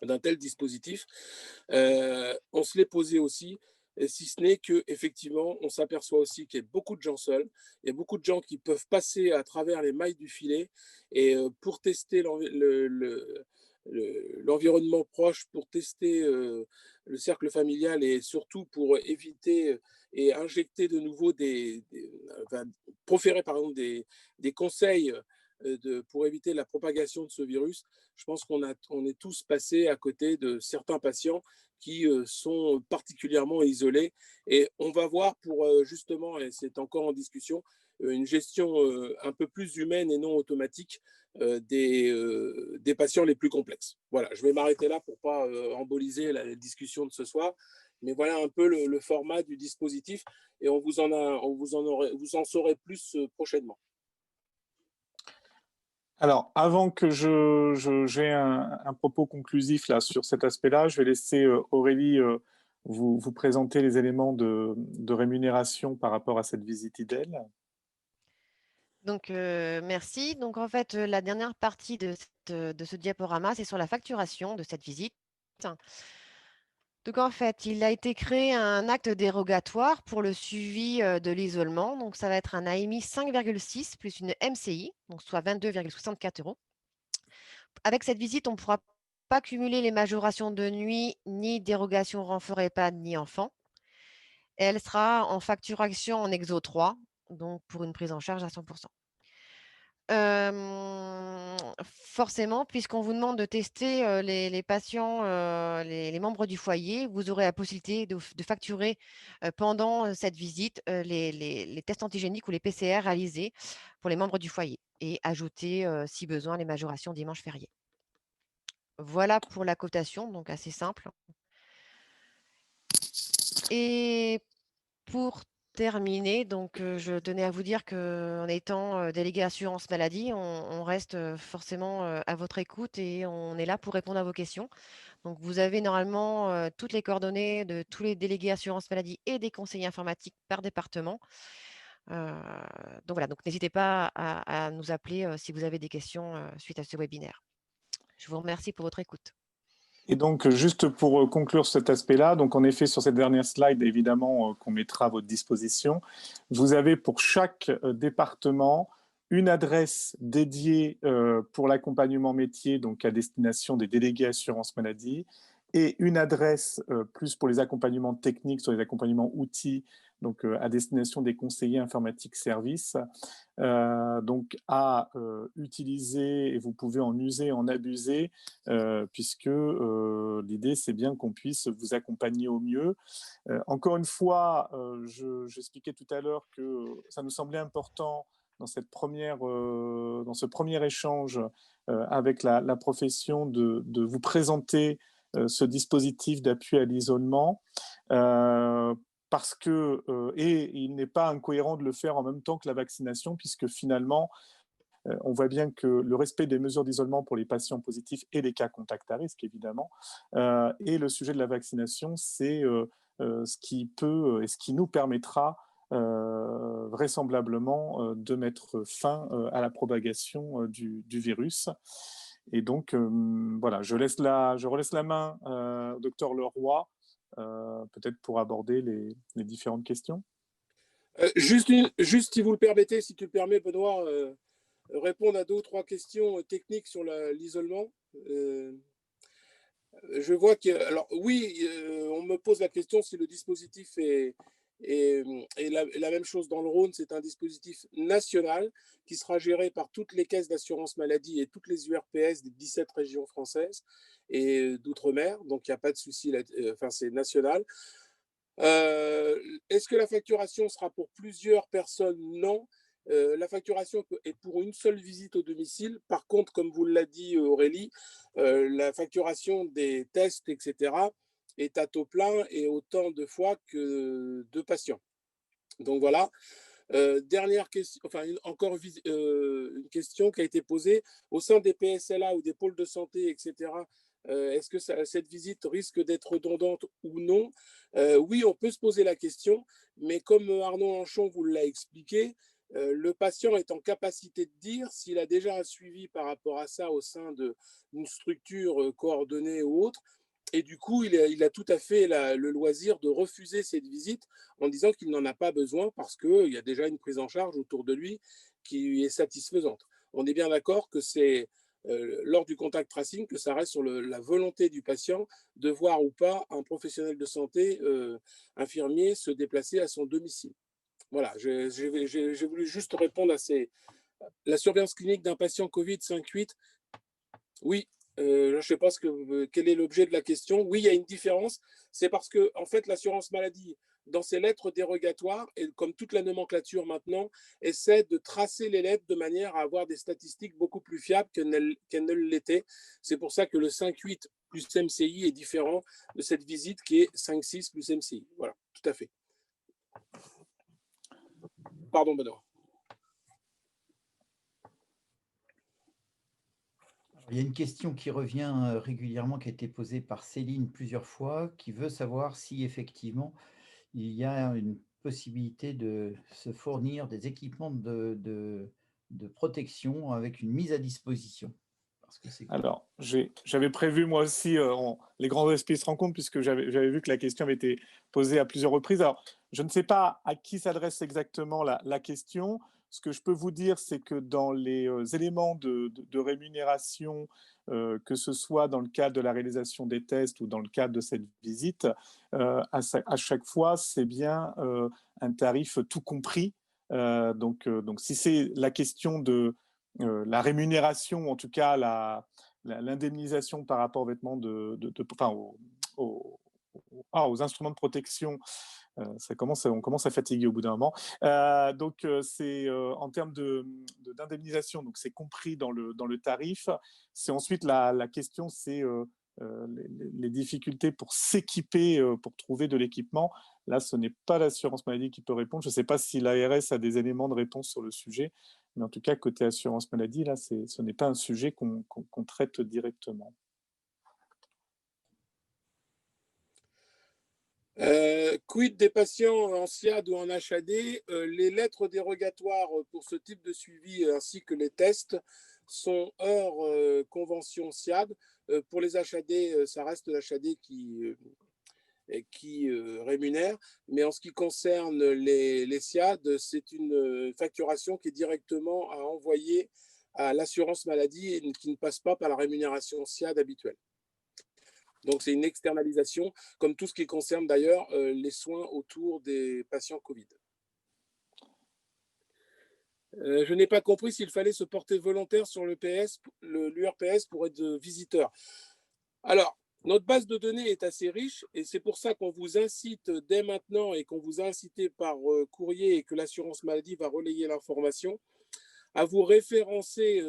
d'un tel dispositif. On se l'est posé aussi, si ce n'est qu'effectivement, on s'aperçoit aussi qu'il y a beaucoup de gens seuls, il y a beaucoup de gens qui peuvent passer à travers les mailles du filet, et pour tester l'environnement proche, pour tester le cercle familial et surtout pour éviter et injecter de nouveau proférer par exemple des conseils pour éviter la propagation de ce virus. Je pense qu'on est tous passés à côté de certains patients qui sont particulièrement isolés. Et on va voir pour justement, et c'est encore en discussion, une gestion un peu plus humaine et non automatique des patients les plus complexes. Voilà, je vais m'arrêter là pour ne pas emboliser la discussion de ce soir. Mais voilà un peu le format du dispositif et vous en saurez plus prochainement. Alors, avant que j'ai un propos conclusif là, sur cet aspect-là, je vais laisser Aurélie vous présenter les éléments de rémunération par rapport à cette visite IDEL. Donc, merci. Donc, en fait, la dernière partie de ce diaporama, c'est sur la facturation de cette visite. Donc, en fait, il a été créé un acte dérogatoire pour le suivi de l'isolement. Donc, ça va être un AMI 5,6 plus une MCI, donc soit 22,64 €. Avec cette visite, on ne pourra pas cumuler les majorations de nuit, ni dérogation renfort EHPAD, ni enfant. Elle sera en facturation en exo 3, donc pour une prise en charge à 100%. Forcément, puisqu'on vous demande de tester les patients, les membres du foyer, vous aurez la possibilité de facturer pendant cette visite les tests antigéniques ou les PCR réalisés pour les membres du foyer et ajouter, si besoin, les majorations dimanche férié. Voilà pour la cotation, donc assez simple. Et pour terminer, donc je tenais à vous dire qu'en étant délégué assurance maladie, on reste forcément à votre écoute et on est là pour répondre à vos questions. Donc vous avez normalement toutes les coordonnées de tous les délégués assurance maladie et des conseillers informatiques par département. Donc voilà, donc n'hésitez pas à nous appeler si vous avez des questions suite à ce webinaire. Je vous remercie pour votre écoute. Et donc, juste pour conclure cet aspect-là, donc en effet, sur cette dernière slide, évidemment, qu'on mettra à votre disposition, vous avez pour chaque département une adresse dédiée pour l'accompagnement métier, donc à destination des délégués assurance maladie, et une adresse plus pour les accompagnements techniques, sur les accompagnements outils, donc à destination des conseillers informatiques services. Donc à utiliser, et vous pouvez en user, en abuser, puisque l'idée c'est bien qu'on puisse vous accompagner au mieux. Encore une fois, j'expliquais tout à l'heure que ça nous semblait important dans ce premier échange avec la profession de vous présenter ce dispositif d'appui à l'isolement. Parce que, et il n'est pas incohérent de le faire en même temps que la vaccination, puisque finalement, on voit bien que le respect des mesures d'isolement pour les patients positifs et les cas contacts à risque, évidemment, et le sujet de la vaccination, c'est ce qui peut et ce qui nous permettra vraisemblablement de mettre fin à la propagation du virus. Et donc, voilà, je relaisse la main au docteur Leroy, peut-être pour aborder les différentes questions. Juste si vous le permettez, si tu le permets, Benoît, répondre à 2 ou 3 questions techniques sur l'isolement. Je vois que, alors oui, on me pose la question si le dispositif est la même chose dans le Rhône. C'est un dispositif national qui sera géré par toutes les caisses d'assurance maladie et toutes les URPS des 17 régions françaises et d'outre-mer. Donc, il n'y a pas de souci, enfin, c'est national. Est-ce que la facturation sera pour plusieurs personnes? Non. La facturation est pour une seule visite au domicile. Par contre, comme vous l'a dit Aurélie, la facturation des tests, etc., est à taux plein et autant de fois que de patients. Donc voilà. Dernière question, enfin encore une question qui a été posée au sein des PSLA ou des pôles de santé, etc. Est-ce que cette visite risque d'être redondante ou non? Oui, on peut se poser la question, mais comme Arnaud Hanchon vous l'a expliqué, le patient est en capacité de dire s'il a déjà un suivi par rapport à ça au sein d'une structure coordonnée ou autre. Et du coup, il a tout à fait le loisir de refuser cette visite en disant qu'il n'en a pas besoin parce qu'il y a déjà une prise en charge autour de lui qui est satisfaisante. On est bien d'accord que c'est lors du contact tracing que ça reste sur la volonté du patient de voir ou pas un professionnel de santé infirmier se déplacer à son domicile. Voilà, j'ai voulu juste répondre à la surveillance clinique d'un patient Covid 5-8. Oui, je ne sais pas quel est l'objet de la question. Oui, il y a une différence. C'est parce que, en fait, l'assurance maladie, dans ses lettres dérogatoires, et comme toute la nomenclature maintenant, essaie de tracer les lettres de manière à avoir des statistiques beaucoup plus fiables qu'elles ne l'étaient. C'est pour ça que le 5-8 plus MCI est différent de cette visite qui est 5-6 plus MCI. Voilà, tout à fait. Pardon, Benoît. Il y a une question qui revient régulièrement, qui a été posée par Céline plusieurs fois, qui veut savoir si effectivement il y a une possibilité de se fournir des équipements de protection avec une mise à disposition. Parce que alors, j'avais prévu moi aussi, les grands esprits se rencontrent, puisque j'avais vu que la question avait été posée à plusieurs reprises. Alors, je ne sais pas à qui s'adresse exactement la question. Ce que je peux vous dire, c'est que dans les éléments de rémunération, que ce soit dans le cadre de la réalisation des tests ou dans le cadre de cette visite, à chaque fois, c'est bien un tarif tout compris. Donc, si c'est la question de la rémunération, en tout cas l'indemnisation par rapport aux vêtements aux instruments de protection on commence à fatiguer au bout d'un moment. Donc, c'est en termes d'indemnisation, donc c'est compris dans le tarif. C'est ensuite la question, c'est les difficultés pour s'équiper, pour trouver de l'équipement. Là, ce n'est pas l'assurance maladie qui peut répondre. Je ne sais pas si l'ARS a des éléments de réponse sur le sujet, mais en tout cas, côté assurance maladie, là, ce n'est pas un sujet qu'on traite directement. Quid des patients en SIAD ou en HAD? Les lettres dérogatoires pour ce type de suivi ainsi que les tests sont hors convention SIAD. Pour les HAD, ça reste l'HAD qui rémunère, mais en ce qui concerne les SIAD, c'est une facturation qui est directement à envoyer à l'assurance maladie et qui ne passe pas par la rémunération SIAD habituelle. Donc, c'est une externalisation, comme tout ce qui concerne d'ailleurs les soins autour des patients Covid. Je n'ai pas compris s'il fallait se porter volontaire sur l'URPS pour être visiteur. Alors, notre base de données est assez riche et c'est pour ça qu'on vous incite dès maintenant et qu'on vous a incité par courrier et que l'assurance maladie va relayer l'information à vous référencer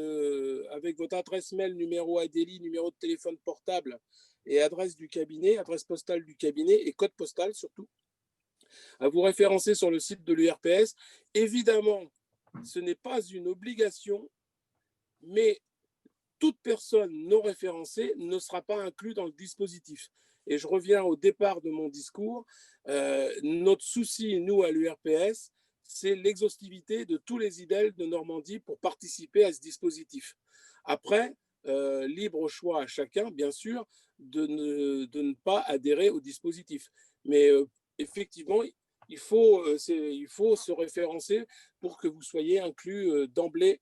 avec votre adresse mail, numéro ADELI, numéro de téléphone portable et adresse du cabinet, adresse postale du cabinet et code postal surtout, à vous référencer sur le site de l'URPS. Évidemment, ce n'est pas une obligation, mais toute personne non référencée ne sera pas inclue dans le dispositif. Et je reviens au départ de mon discours. Notre souci, nous, à l'URPS, c'est l'exhaustivité de tous les IDEL de Normandie pour participer à ce dispositif. Après, libre choix à chacun, bien sûr, de ne pas adhérer au dispositif. Mais effectivement, il faut se référencer pour que vous soyez inclus d'emblée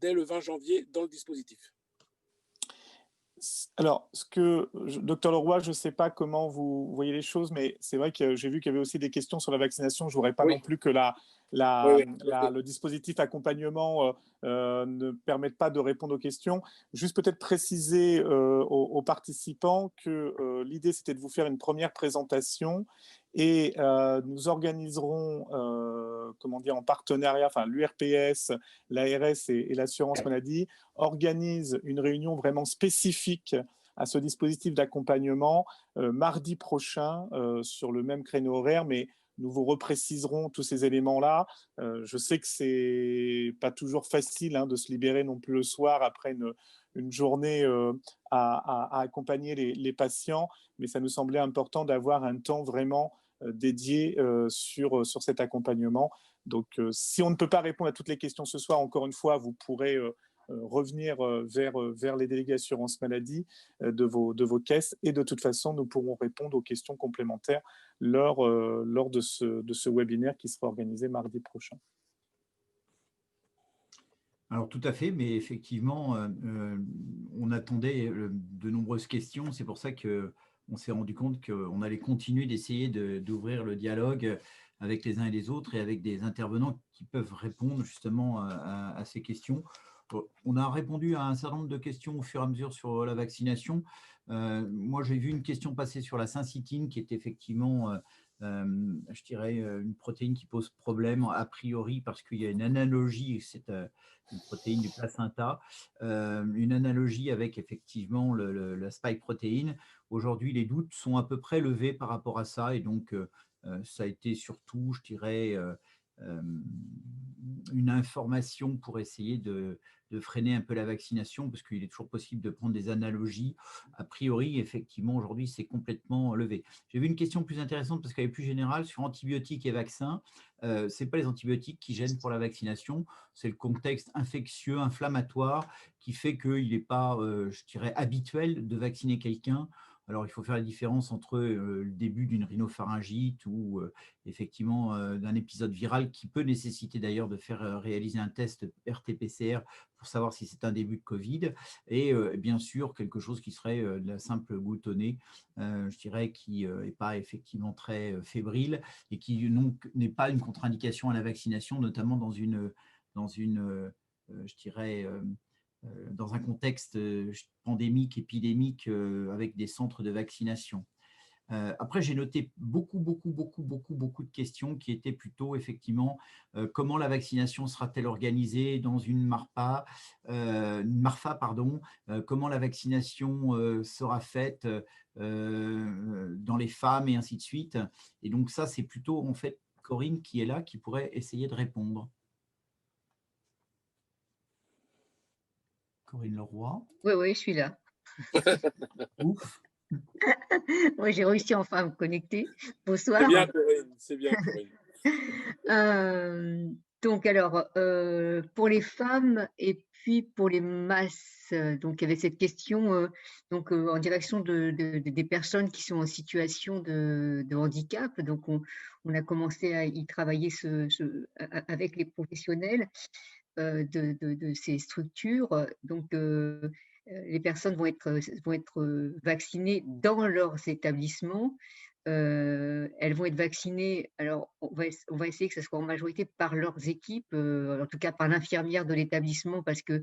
dès le 20 janvier dans le dispositif. Alors, docteur Leroy, je ne sais pas comment vous voyez les choses, mais c'est vrai que j'ai vu qu'il y avait aussi des questions sur la vaccination. Je ne voudrais pas non plus que le dispositif accompagnement ne permette pas de répondre aux questions. Juste peut-être préciser aux participants que l'idée, c'était de vous faire une première présentation et nous organiserons, en partenariat, enfin l'URPS, l'ARS et l'assurance maladie organise une réunion vraiment spécifique à ce dispositif d'accompagnement mardi prochain sur le même créneau horaire, mais nous vous repréciserons tous ces éléments-là. Je sais que c'est pas toujours facile de se libérer non plus le soir après une journée à accompagner les patients, mais ça nous semblait important d'avoir un temps vraiment dédié sur cet accompagnement. Donc, si on ne peut pas répondre à toutes les questions ce soir, encore une fois, vous pourrez revenir vers les délégués assurance maladie de vos caisses et de toute façon, nous pourrons répondre aux questions complémentaires lors de ce webinaire qui sera organisé mardi prochain. Alors tout à fait, mais effectivement, on attendait de nombreuses questions. C'est pour ça qu'on s'est rendu compte qu'on allait continuer d'essayer d'ouvrir le dialogue avec les uns et les autres et avec des intervenants qui peuvent répondre justement à ces questions. On a répondu à un certain nombre de questions au fur et à mesure sur la vaccination. Moi, j'ai vu une question passer sur la syncytine qui est effectivement, je dirais, une protéine qui pose problème a priori parce qu'il y a une analogie, c'est une protéine du placenta, une analogie avec effectivement la spike protéine. Aujourd'hui, les doutes sont à peu près levés par rapport à ça et donc ça a été surtout, je dirais, une information pour essayer de freiner un peu la vaccination, parce qu'il est toujours possible de prendre des analogies. A priori, effectivement, aujourd'hui, c'est complètement levé. J'ai vu une question plus intéressante, parce qu'elle est plus générale, sur antibiotiques et vaccins. Ce n'est pas les antibiotiques qui gênent pour la vaccination, c'est le contexte infectieux, inflammatoire, qui fait qu'il n'est pas, je dirais, habituel de vacciner quelqu'un. Alors, il faut faire la différence entre le début d'une rhinopharyngite ou effectivement d'un épisode viral qui peut nécessiter d'ailleurs de faire réaliser un test RT-PCR pour savoir si c'est un début de Covid et bien sûr quelque chose qui serait de la simple goutte au nez, je dirais, qui n'est pas effectivement très fébrile et qui n'est pas une contre-indication à la vaccination, notamment dans une je dirais, dans un contexte pandémique, épidémique, avec des centres de vaccination. Après, j'ai noté beaucoup de questions qui étaient plutôt effectivement comment la vaccination sera-t-elle organisée dans une MARFA, pardon, comment la vaccination sera faite dans les femmes et ainsi de suite. Et donc ça, c'est plutôt en fait Corinne qui est là, qui pourrait essayer de répondre. Corinne Leroy. Oui, je suis là. Ouf. Oui, j'ai réussi enfin à me connecter. Bonsoir. C'est bien, Corinne. C'est bien, Corinne. Donc, alors, pour les femmes et puis pour les masses, donc il y avait cette question en direction des personnes qui sont en situation de handicap. Donc, on a commencé à y travailler avec les professionnels de ces structures. Donc, les personnes vont être vaccinées dans leurs établissements. Elles vont être vaccinées, alors on va essayer que ce soit en majorité par leurs équipes, en tout cas par l'infirmière de l'établissement, parce que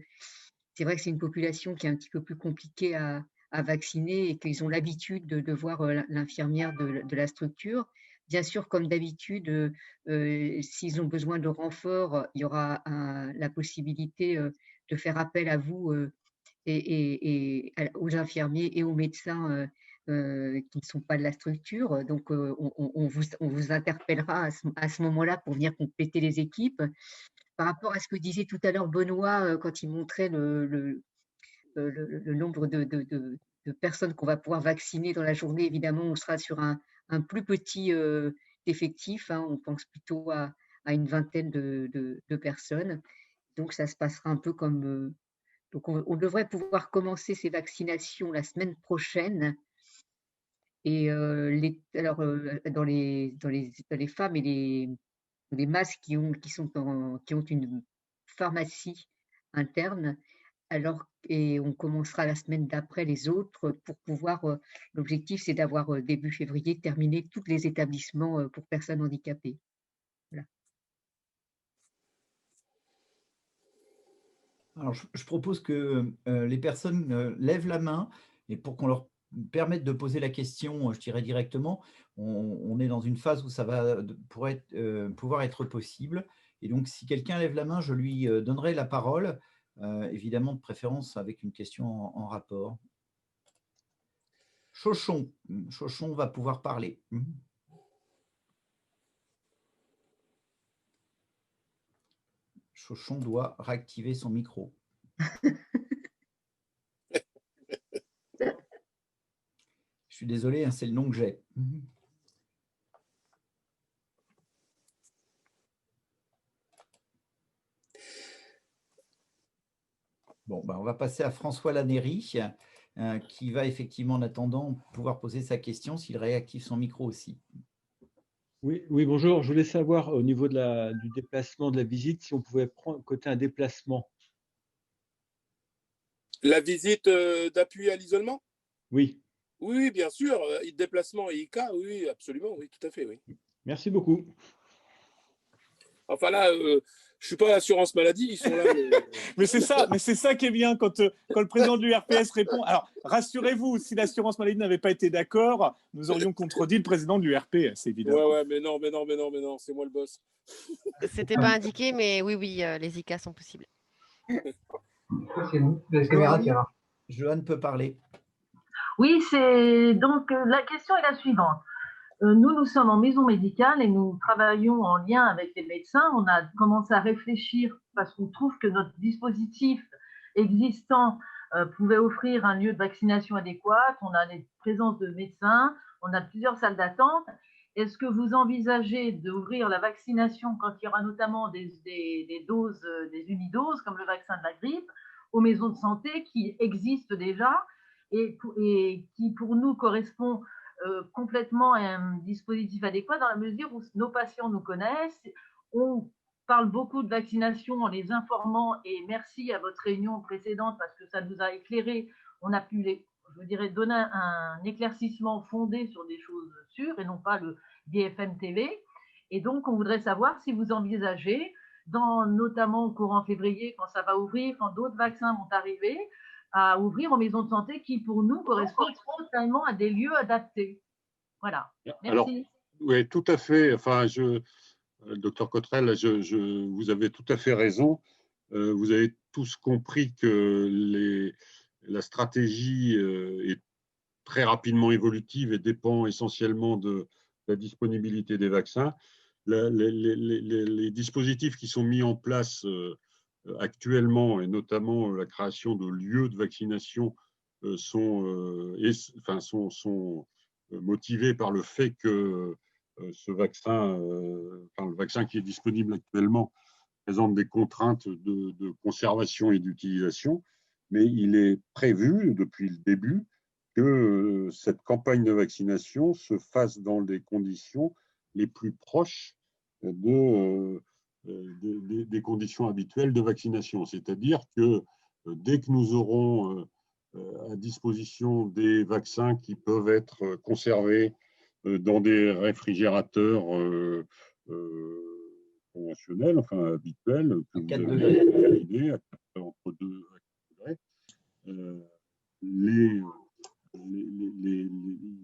c'est vrai que c'est une population qui est un petit peu plus compliquée à vacciner et qu'ils ont l'habitude de voir l'infirmière de la structure. Bien sûr, comme d'habitude, s'ils ont besoin de renfort, il y aura la possibilité de faire appel à vous et aux infirmiers et aux médecins qui ne sont pas de la structure. Donc, on vous interpellera à ce moment-là pour venir compléter les équipes. Par rapport à ce que disait tout à l'heure Benoît quand il montrait le nombre de personnes qu'on va pouvoir vacciner dans la journée, évidemment, on sera sur un plus petit effectif. On pense plutôt à une vingtaine de personnes. Donc, ça se passera un peu comme… donc, on devrait pouvoir commencer ces vaccinations la semaine prochaine. Et dans les femmes et les masses qui ont une pharmacie interne, et on commencera la semaine d'après les autres pour pouvoir, l'objectif c'est d'avoir début février terminé tous les établissements pour personnes handicapées. Voilà. Alors, je propose que les personnes lèvent la main et pour qu'on leur permette de poser la question, je dirais directement, on est dans une phase où ça va pouvoir être possible. Et donc, si quelqu'un lève la main, je lui donnerai la parole, évidemment de préférence avec une question en rapport. Chauchon va pouvoir parler. Chauchon doit réactiver son micro. Je suis désolé, hein, c'est le nom que j'ai. Bon, ben, on va passer à François Lannéry, qui va effectivement, en attendant, pouvoir poser sa question s'il réactive son micro aussi. Oui, bonjour. Je voulais savoir au niveau du déplacement de la visite, si on pouvait prendre côté un déplacement. La visite d'appui à l'isolement? Oui. Oui, bien sûr. Déplacement et IK, oui, absolument, oui, tout à fait, oui. Merci beaucoup. Enfin là, je ne suis pas à l'assurance maladie, ils sont là. Mais c'est ça qui est bien quand le président de l'URPS répond. Alors, rassurez-vous, si l'assurance maladie n'avait pas été d'accord, nous aurions contredit le président de l'URPS, évidemment. Ouais, mais non, c'est moi le boss. C'était pas indiqué, mais oui, les IK sont possibles. C'est bon. Joanne peut parler. Oui, donc la question est la suivante. Nous sommes en maison médicale et nous travaillons en lien avec les médecins. On a commencé à réfléchir parce qu'on trouve que notre dispositif existant pouvait offrir un lieu de vaccination adéquat. On a les présences de médecins, on a plusieurs salles d'attente. Est-ce que vous envisagez d'ouvrir la vaccination quand il y aura notamment des doses, des unidoses, comme le vaccin de la grippe, aux maisons de santé qui existent déjà et qui, pour nous, correspond complètement à un dispositif adéquat dans la mesure où nos patients nous connaissent. On parle beaucoup de vaccination en les informant et merci à votre réunion précédente parce que ça nous a éclairé. On a pu donner un éclaircissement fondé sur des choses sûres et non pas le BFM TV. Et donc, on voudrait savoir si vous envisagez, notamment au courant février, quand ça va ouvrir, quand d'autres vaccins vont arriver, à ouvrir aux maisons de santé qui, pour nous, correspondent totalement à des lieux adaptés. Voilà. Alors, Merci. oui, tout à fait. Enfin, docteur Cottrell, vous avez tout à fait raison. Vous avez tous compris que la stratégie est très rapidement évolutive et dépend essentiellement de la disponibilité des vaccins. Les dispositifs qui sont mis en place actuellement, et notamment la création de lieux de vaccination, sont motivés par le fait que ce vaccin, le vaccin qui est disponible actuellement, présente des contraintes de conservation et d'utilisation, mais il est prévu depuis le début que cette campagne de vaccination se fasse dans des conditions les plus proches des conditions habituelles de vaccination. C'est-à-dire que dès que nous aurons à disposition des vaccins qui peuvent être conservés dans des réfrigérateurs conventionnels, enfin habituels, que vous avez imaginé, entre 2 et 4 degrés, il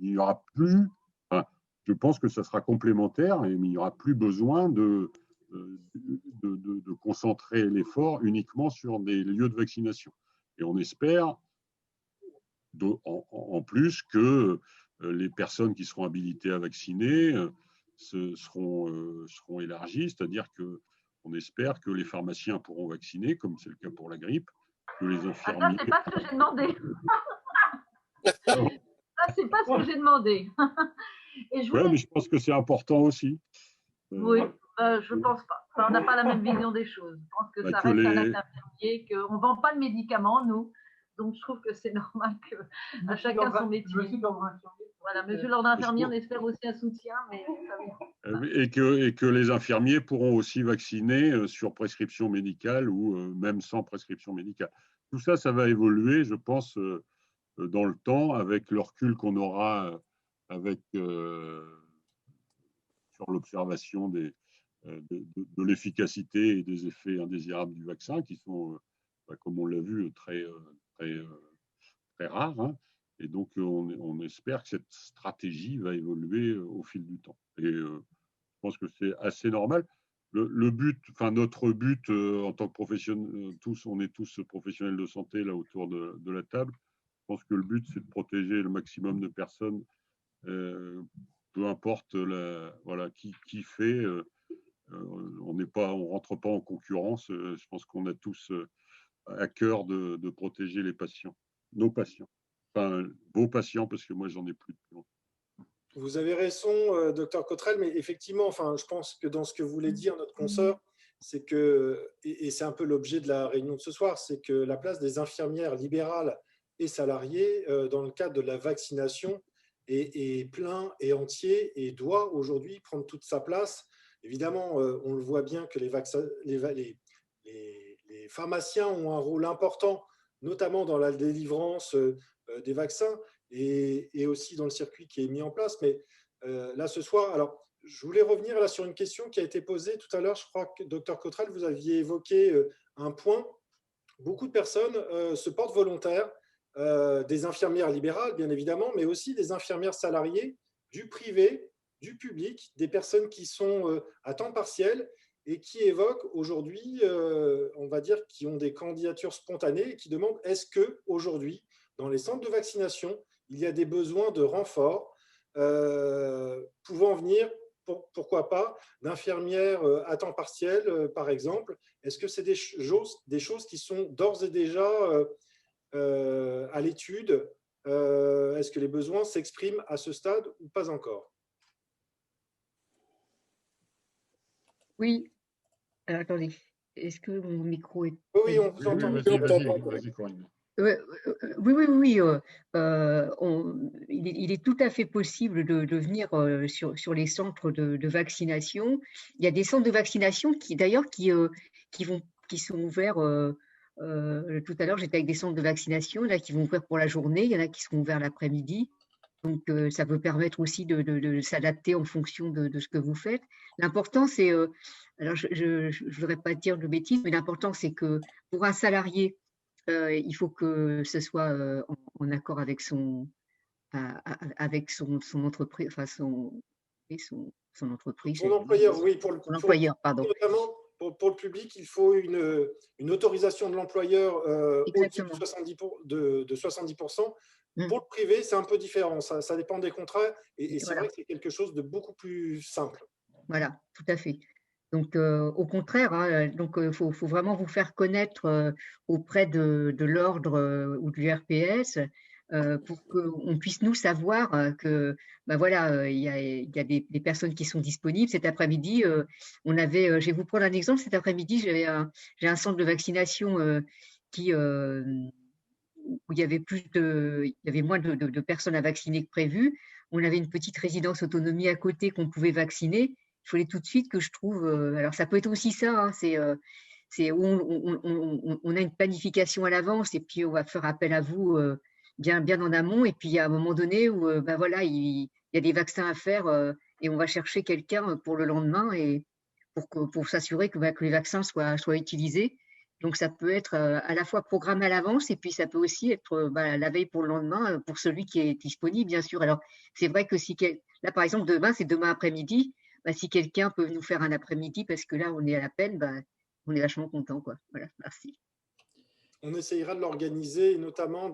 n'y aura plus, enfin, je pense que ça sera complémentaire, mais il n'y aura plus besoin de concentrer l'effort uniquement sur des lieux de vaccination. Et on espère en plus que les personnes qui seront habilitées à vacciner seront élargies, c'est-à-dire qu'on espère que les pharmaciens pourront vacciner, comme c'est le cas pour la grippe, que les infirmiers… Ça, c'est pas ce que j'ai demandé. Ça, c'est pas ce que j'ai demandé. Oui, mais je pense que c'est important aussi. Oui, je pense pas. Enfin, on n'a pas la même vision des choses. Je pense que ça reste à l'infirmier, qu'on ne vend pas de médicaments, nous. Donc, je trouve que c'est normal qu'à chacun son métier. Voilà, monsieur l'ordre infirmier, on espère aussi un soutien, mais et que les infirmiers pourront aussi vacciner sur prescription médicale ou même sans prescription médicale. Tout ça, ça va évoluer, je pense, dans le temps, avec le recul qu'on aura sur l'observation de l'efficacité et des effets indésirables du vaccin, qui sont, comme on l'a vu, très rares. Hein. Et donc, on espère que cette stratégie va évoluer au fil du temps. Et je pense que c'est assez normal. Le but, enfin notre but en tant que professionnels, on est tous professionnels de santé là autour de la table. Je pense que le but, c'est de protéger le maximum de personnes, peu importe qui fait. On rentre pas en concurrence. Je pense qu'on a tous à cœur de protéger les patients, nos patients. Enfin, vos patients, parce que moi, j'en ai plus depuis longtemps. Vous avez raison, docteur Cottrell, mais effectivement, enfin, je pense que dans ce que voulait dire notre consoeur, c'est que, et c'est un peu l'objet de la réunion de ce soir, c'est que la place des infirmières libérales et salariées dans le cadre de la vaccination est plein et entier et doit aujourd'hui prendre toute sa place. Évidemment, on le voit bien que les pharmaciens ont un rôle important, notamment dans la délivrance des vaccins et aussi dans le circuit qui est mis en place. Mais là, ce soir, alors, je voulais revenir là sur une question qui a été posée tout à l'heure. Je crois que, docteur Cottrell, vous aviez évoqué un point. Beaucoup de personnes se portent volontaires, des infirmières libérales, bien évidemment, mais aussi des infirmières salariées du privé, du public, des personnes qui sont à temps partiel et qui évoquent aujourd'hui, on va dire, qui ont des candidatures spontanées et qui demandent est-ce qu'aujourd'hui, dans les centres de vaccination, il y a des besoins de renfort pouvant venir, pourquoi pas, d'infirmières à temps partiel, par exemple. Est-ce que c'est des choses qui sont d'ores et déjà à l'étude? Est-ce que les besoins s'expriment à ce stade ou pas encore? Oui. Alors, attendez. Est-ce que mon micro est… Oui, on vous entend. Vas-y, Corinne. Oui. Il est tout à fait possible de venir sur les centres de vaccination. Il y a des centres de vaccination qui sont ouverts. Tout à l'heure, j'étais avec des centres de vaccination là, qui vont ouvrir pour la journée. Il y en a qui seront ouverts l'après-midi. Donc, ça peut permettre aussi de s'adapter en fonction de ce que vous faites. L'important, c'est… alors, je ne voudrais pas dire de bêtises, mais l'important, c'est que pour un salarié, il faut que ce soit en accord avec avec son entreprise, enfin son entreprise. Son employeur, oui, son employeur, pardon. Notamment, pour le public, il faut une autorisation de l'employeur au-dessus de 70%. Pour le privé, c'est un peu différent. Ça dépend des contrats. Et c'est vrai que c'est quelque chose de beaucoup plus simple. Voilà, tout à fait. Donc, au contraire, hein, donc faut vraiment vous faire connaître auprès de l'ordre ou du RPS pour qu'on puisse nous savoir que, ben voilà, il y a des personnes qui sont disponibles. Cet après-midi, je vais vous prendre un exemple. Cet après-midi, j'ai un centre de vaccination où il y avait moins de personnes à vacciner que prévu. On avait une petite résidence autonomie à côté qu'on pouvait vacciner. Il fallait tout de suite que je trouve. Alors, ça peut être aussi ça, hein, c'est où on a une planification à l'avance et puis on va faire appel à vous bien en amont. Et puis, il y a un moment donné où ben voilà, il y a des vaccins à faire et on va chercher quelqu'un pour le lendemain et pour s'assurer que les vaccins soient utilisés. Donc, ça peut être à la fois programmé à l'avance et puis ça peut aussi être la veille pour le lendemain pour celui qui est disponible, bien sûr. Alors, c'est vrai que là, par exemple, demain, c'est demain après-midi. Bah, si quelqu'un peut nous faire un après-midi, parce que là, on est à la peine, bah, on est vachement content, quoi. Voilà, merci. On essayera de l'organiser et notamment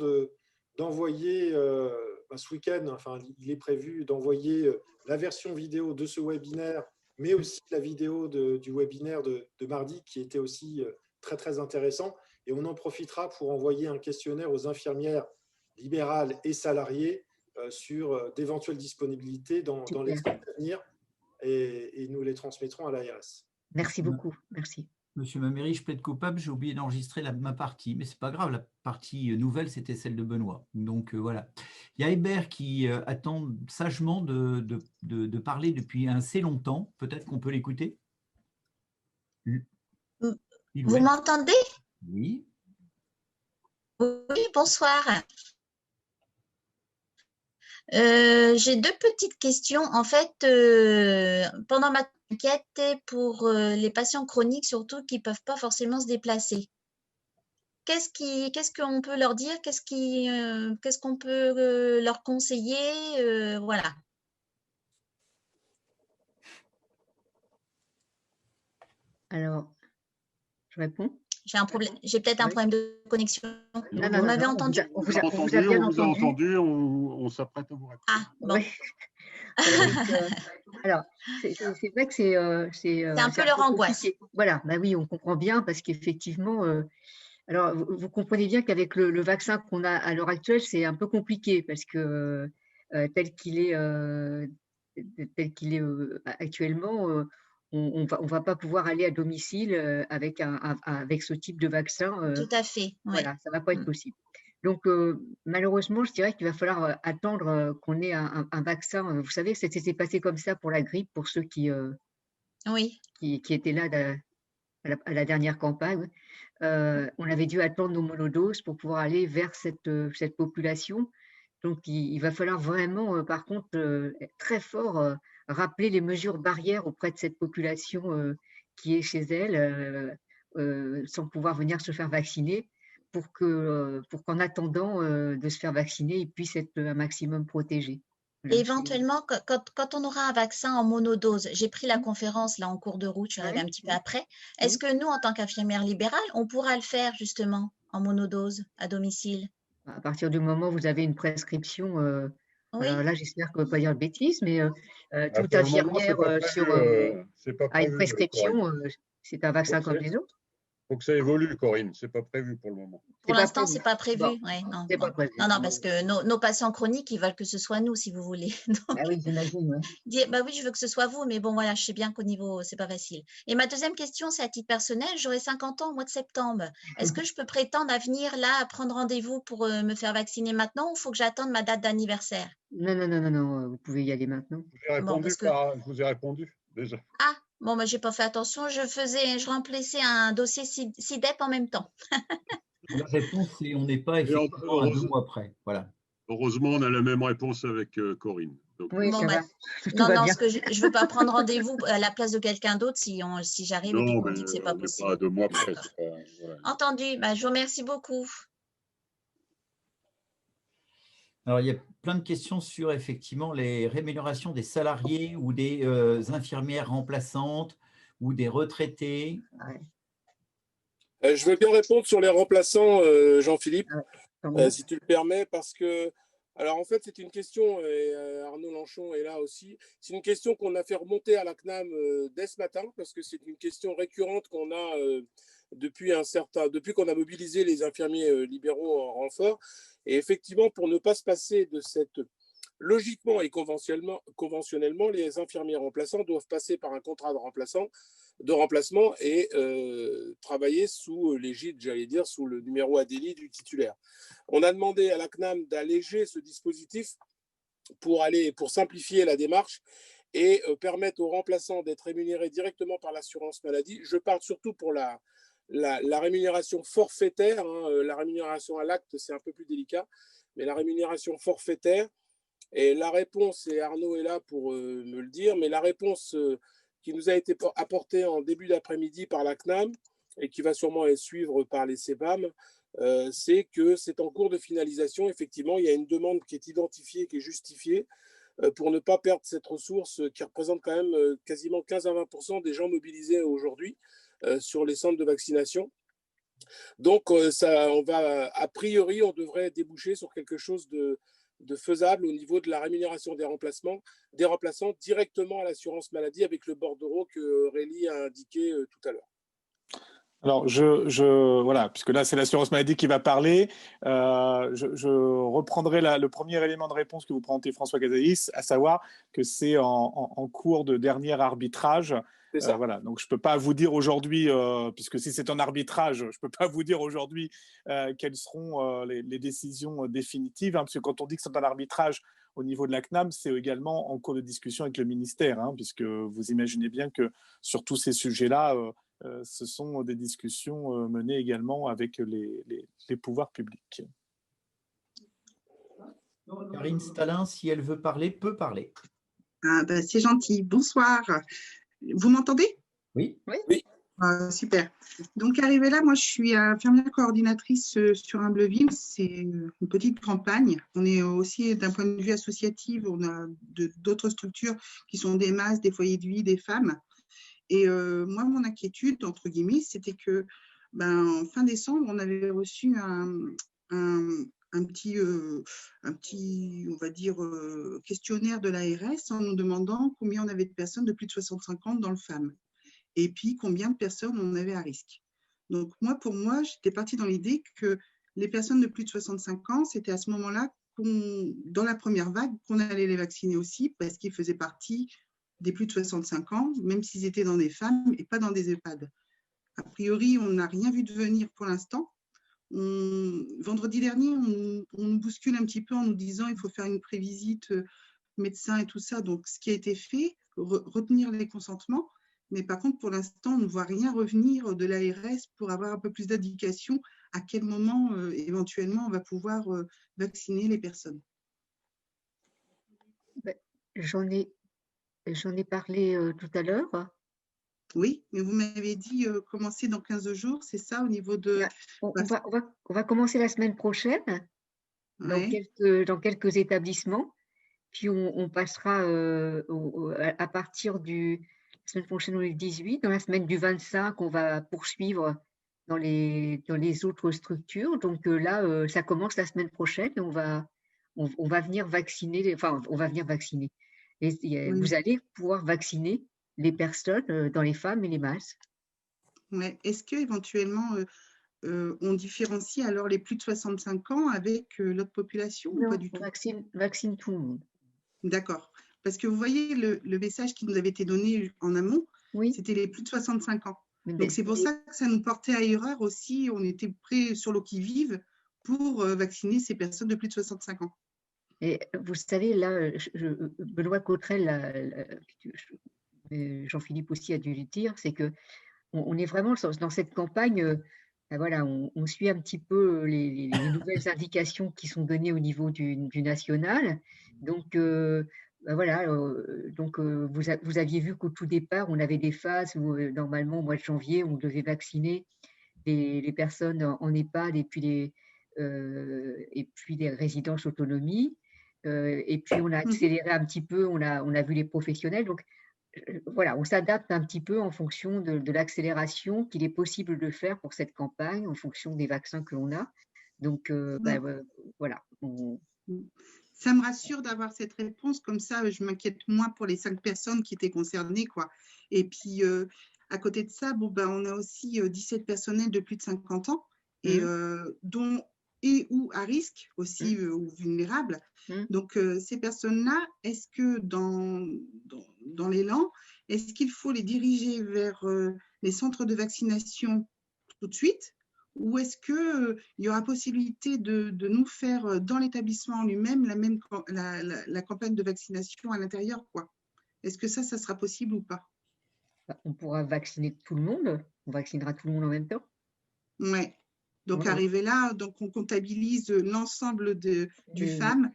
d'envoyer ce week-end, enfin, il est prévu d'envoyer la version vidéo de ce webinaire, mais aussi la vidéo du webinaire de mardi, qui était aussi très, très intéressant. Et on en profitera pour envoyer un questionnaire aux infirmières libérales et salariées sur d'éventuelles disponibilités dans les semaines à venir. Et nous les transmettrons à l'ARS. Merci beaucoup, merci. Monsieur Maméry, je plaide coupable, j'ai oublié d'enregistrer ma partie, mais ce n'est pas grave, la partie nouvelle, c'était celle de Benoît. Donc voilà. Il y a Hébert qui attend sagement de parler depuis assez longtemps. Peut-être qu'on peut l'écouter. Vous m'entendez? Oui. Oui, bonsoir. J'ai deux petites questions. En fait, pendant ma enquête pour les patients chroniques, surtout qui ne peuvent pas forcément se déplacer, qu'est-ce qu'on peut leur dire? Qu'est-ce qu'on peut leur conseiller? Voilà. Alors, je réponds. J'ai peut-être un problème de connexion. Vous m'avez entendu? On vous a entendu, on s'apprête à vous répondre. Ah, bon. Ouais. Alors, c'est vrai que c'est un peu leur angoisse. Voilà, bah oui, on comprend bien parce qu'effectivement, alors vous comprenez bien qu'avec le vaccin qu'on a à l'heure actuelle, c'est un peu compliqué parce que tel qu'il est actuellement, on va pas pouvoir aller à domicile avec ce type de vaccin. Tout à fait. Oui. Voilà, ça va pas être possible. Donc, malheureusement, je dirais qu'il va falloir attendre qu'on ait un vaccin. Vous savez, ça s'est passé comme ça pour la grippe, pour ceux qui étaient là à la dernière campagne. On avait dû attendre nos monodoses pour pouvoir aller vers cette population. Donc, il va falloir vraiment, par contre, être très fort, rappeler les mesures barrières auprès de cette population qui est chez elle, sans pouvoir venir se faire vacciner, pour qu'en attendant de se faire vacciner, ils puissent être un maximum protégés. Voilà. Éventuellement, quand on aura un vaccin en monodose, j'ai pris la conférence là en cours de route, je suis arrivée un petit peu après. Est-ce que nous, en tant qu'infirmière libérale, on pourra le faire justement en monodose à domicile? À partir du moment où vous avez une prescription, alors là, j'espère qu'on ne va pas dire de bêtises, mais toute infirmière a une prescription, c'est un vaccin comme les autres. Il faut que ça évolue, Corinne. Ce n'est pas prévu pour le moment. Pour l'instant, ce n'est pas prévu. Bon, ouais, non, c'est pas prévu. Non, parce que nos patients chroniques, ils veulent que ce soit nous, si vous voulez. Donc, ah oui, j'imagine. Bah oui, je veux que ce soit vous, mais bon, voilà, je sais bien qu'au niveau, ce n'est pas facile. Et ma deuxième question, c'est à titre personnel. J'aurai 50 ans au mois de septembre. Est-ce que je peux prétendre à venir là, à prendre rendez-vous pour me faire vacciner maintenant ou il faut que j'attende ma date d'anniversaire? Non, vous pouvez y aller maintenant. Je vous ai répondu déjà. Ah, bon, j'ai pas fait attention. Je remplissais un dossier CIDEP en même temps. La réponse, c'est on n'est pas effectivement à 2 mois près. Voilà. Heureusement, on a la même réponse avec Corinne. Donc, oui, non, parce que je ne veux pas prendre rendez-vous à la place de quelqu'un d'autre si j'arrive et qu'on dit que ce n'est pas possible. Pas à 2 mois près. Entendu. Je vous remercie beaucoup. Alors, il y a plein de questions sur effectivement les rémunérations des salariés ou des infirmières remplaçantes ou des retraités. Je veux bien répondre sur les remplaçants, Jean-Philippe, si tu le permets, parce que, alors en fait, c'est une question, et Arnaud Lanchon est là aussi, c'est une question qu'on a fait remonter à la CNAM dès ce matin, parce que c'est une question récurrente qu'on a depuis qu'on a mobilisé les infirmiers libéraux en renfort. Et effectivement, pour ne pas se passer de cette... Logiquement et conventionnellement, les infirmiers remplaçants doivent passer par un contrat de remplacement et travailler sous l'égide, j'allais dire, sous le numéro ADELI du titulaire. On a demandé à la CNAM d'alléger ce dispositif pour simplifier la démarche et permettre aux remplaçants d'être rémunérés directement par l'assurance maladie. Je parle surtout pour la rémunération forfaitaire, hein. La rémunération à l'acte, c'est un peu plus délicat, mais la rémunération forfaitaire, et la réponse, et Arnaud est là pour me le dire, mais la réponse qui nous a été apportée en début d'après-midi par la CNAM et qui va sûrement être suivre par les CEBAM, c'est que c'est en cours de finalisation. Effectivement, il y a une demande qui est identifiée, qui est justifiée pour ne pas perdre cette ressource qui représente quand même quasiment 15 à 20% des gens mobilisés aujourd'hui sur les centres de vaccination. Donc, a priori, on devrait déboucher sur quelque chose de faisable au niveau de la rémunération des remplaçants directement à l'assurance maladie avec le bordereau que Aurélie a indiqué tout à l'heure. Alors, voilà, puisque là, c'est l'assurance maladie qui va parler. Je reprendrai le premier élément de réponse que vous présentez, François Casalis, à savoir que c'est en cours de dernier arbitrage. C'est ça. Voilà, donc je ne peux pas vous dire aujourd'hui, puisque si c'est un arbitrage, je ne peux pas vous dire aujourd'hui quelles seront les décisions définitives, hein, parce que quand on dit que c'est un arbitrage au niveau de la CNAM, c'est également en cours de discussion avec le ministère, hein, puisque vous imaginez bien que sur tous ces sujets-là, ce sont des discussions menées également avec les pouvoirs publics. Karine Stalin, si elle veut parler, peut parler. Ah, ben, c'est gentil. Bonsoir. Vous m'entendez? Oui. Oui. Super. Donc, arrivée là, moi, je suis infirmière coordinatrice sur Ambleville. C'est une petite campagne. On est aussi, d'un point de vue associatif, on a d'autres structures qui sont des masses, des foyers de vie, des femmes. Et moi, mon inquiétude, entre guillemets, c'était que en fin décembre, on avait reçu un petit, on va dire, questionnaire de l'ARS en nous demandant combien on avait de personnes de plus de 65 ans dans le FAM et puis combien de personnes on avait à risque. Donc, pour moi, j'étais partie dans l'idée que les personnes de plus de 65 ans, c'était à ce moment-là, dans la première vague, qu'on allait les vacciner aussi parce qu'ils faisaient partie des plus de 65 ans, même s'ils étaient dans des femmes et pas dans des EHPAD. A priori, on n'a rien vu de venir pour l'instant. Vendredi dernier, on nous bouscule un petit peu en nous disant qu'il faut faire une prévisite médecin et tout ça. Donc, ce qui a été fait, retenir les consentements. Mais par contre, pour l'instant, on ne voit rien revenir de l'ARS pour avoir un peu plus d'indications à quel moment, éventuellement, on va pouvoir vacciner les personnes. J'en ai parlé tout à l'heure. Oui, mais vous m'avez dit commencer dans 15 jours, c'est ça, au niveau de… On va commencer la semaine prochaine dans quelques établissements, puis on passera à partir la semaine prochaine, on est le 18, dans la semaine du 25, on va poursuivre dans les autres structures. Donc là, ça commence la semaine prochaine et on va venir vacciner, on va venir vacciner. Et vous allez pouvoir vacciner les personnes dans les femmes et les masses. Ouais. Est-ce qu'éventuellement, on différencie alors les plus de 65 ans avec l'autre population ou pas du tout? Vaccine tout le monde. D'accord. Parce que vous voyez, le message qui nous avait été donné en amont, c'était les plus de 65 ans. Donc, c'est pour ça que ça nous portait à erreur aussi. On était prêts sur l'eau qui vive pour vacciner ces personnes de plus de 65 ans. Et vous savez, là, Benoît Cotterel, Jean-Philippe aussi a dû le dire, c'est qu'on est vraiment dans cette campagne, voilà, on suit un petit peu les nouvelles indications qui sont données au niveau du national. Donc, voilà, donc vous aviez vu qu'au tout départ, on avait des phases où normalement, au mois de janvier, on devait vacciner les personnes en EHPAD et puis et puis les résidences autonomie. Et puis, on a accéléré un petit peu, on a vu les professionnels. Donc, voilà, on s'adapte un petit peu en fonction de l'accélération qu'il est possible de faire pour cette campagne, en fonction des vaccins que l'on a. Donc, voilà. Ça me rassure d'avoir cette réponse, comme ça je m'inquiète moins pour les 5 personnes qui étaient concernées, quoi. Et puis, à côté de ça, bon, on a aussi 17 personnels de plus de 50 ans, et dont ou à risque aussi, ou vulnérables. Donc, ces personnes-là, est-ce que dans l'élan, est-ce qu'il faut les diriger vers les centres de vaccination tout de suite, ou est-ce qu'il y aura possibilité de nous faire dans l'établissement lui-même la campagne de vaccination à l'intérieur, quoi? Est-ce que ça sera possible ou pas? On pourra vacciner tout le monde, on vaccinera tout le monde en même temps. Ouais. Donc, arrivé là, donc on comptabilise l'ensemble du FAM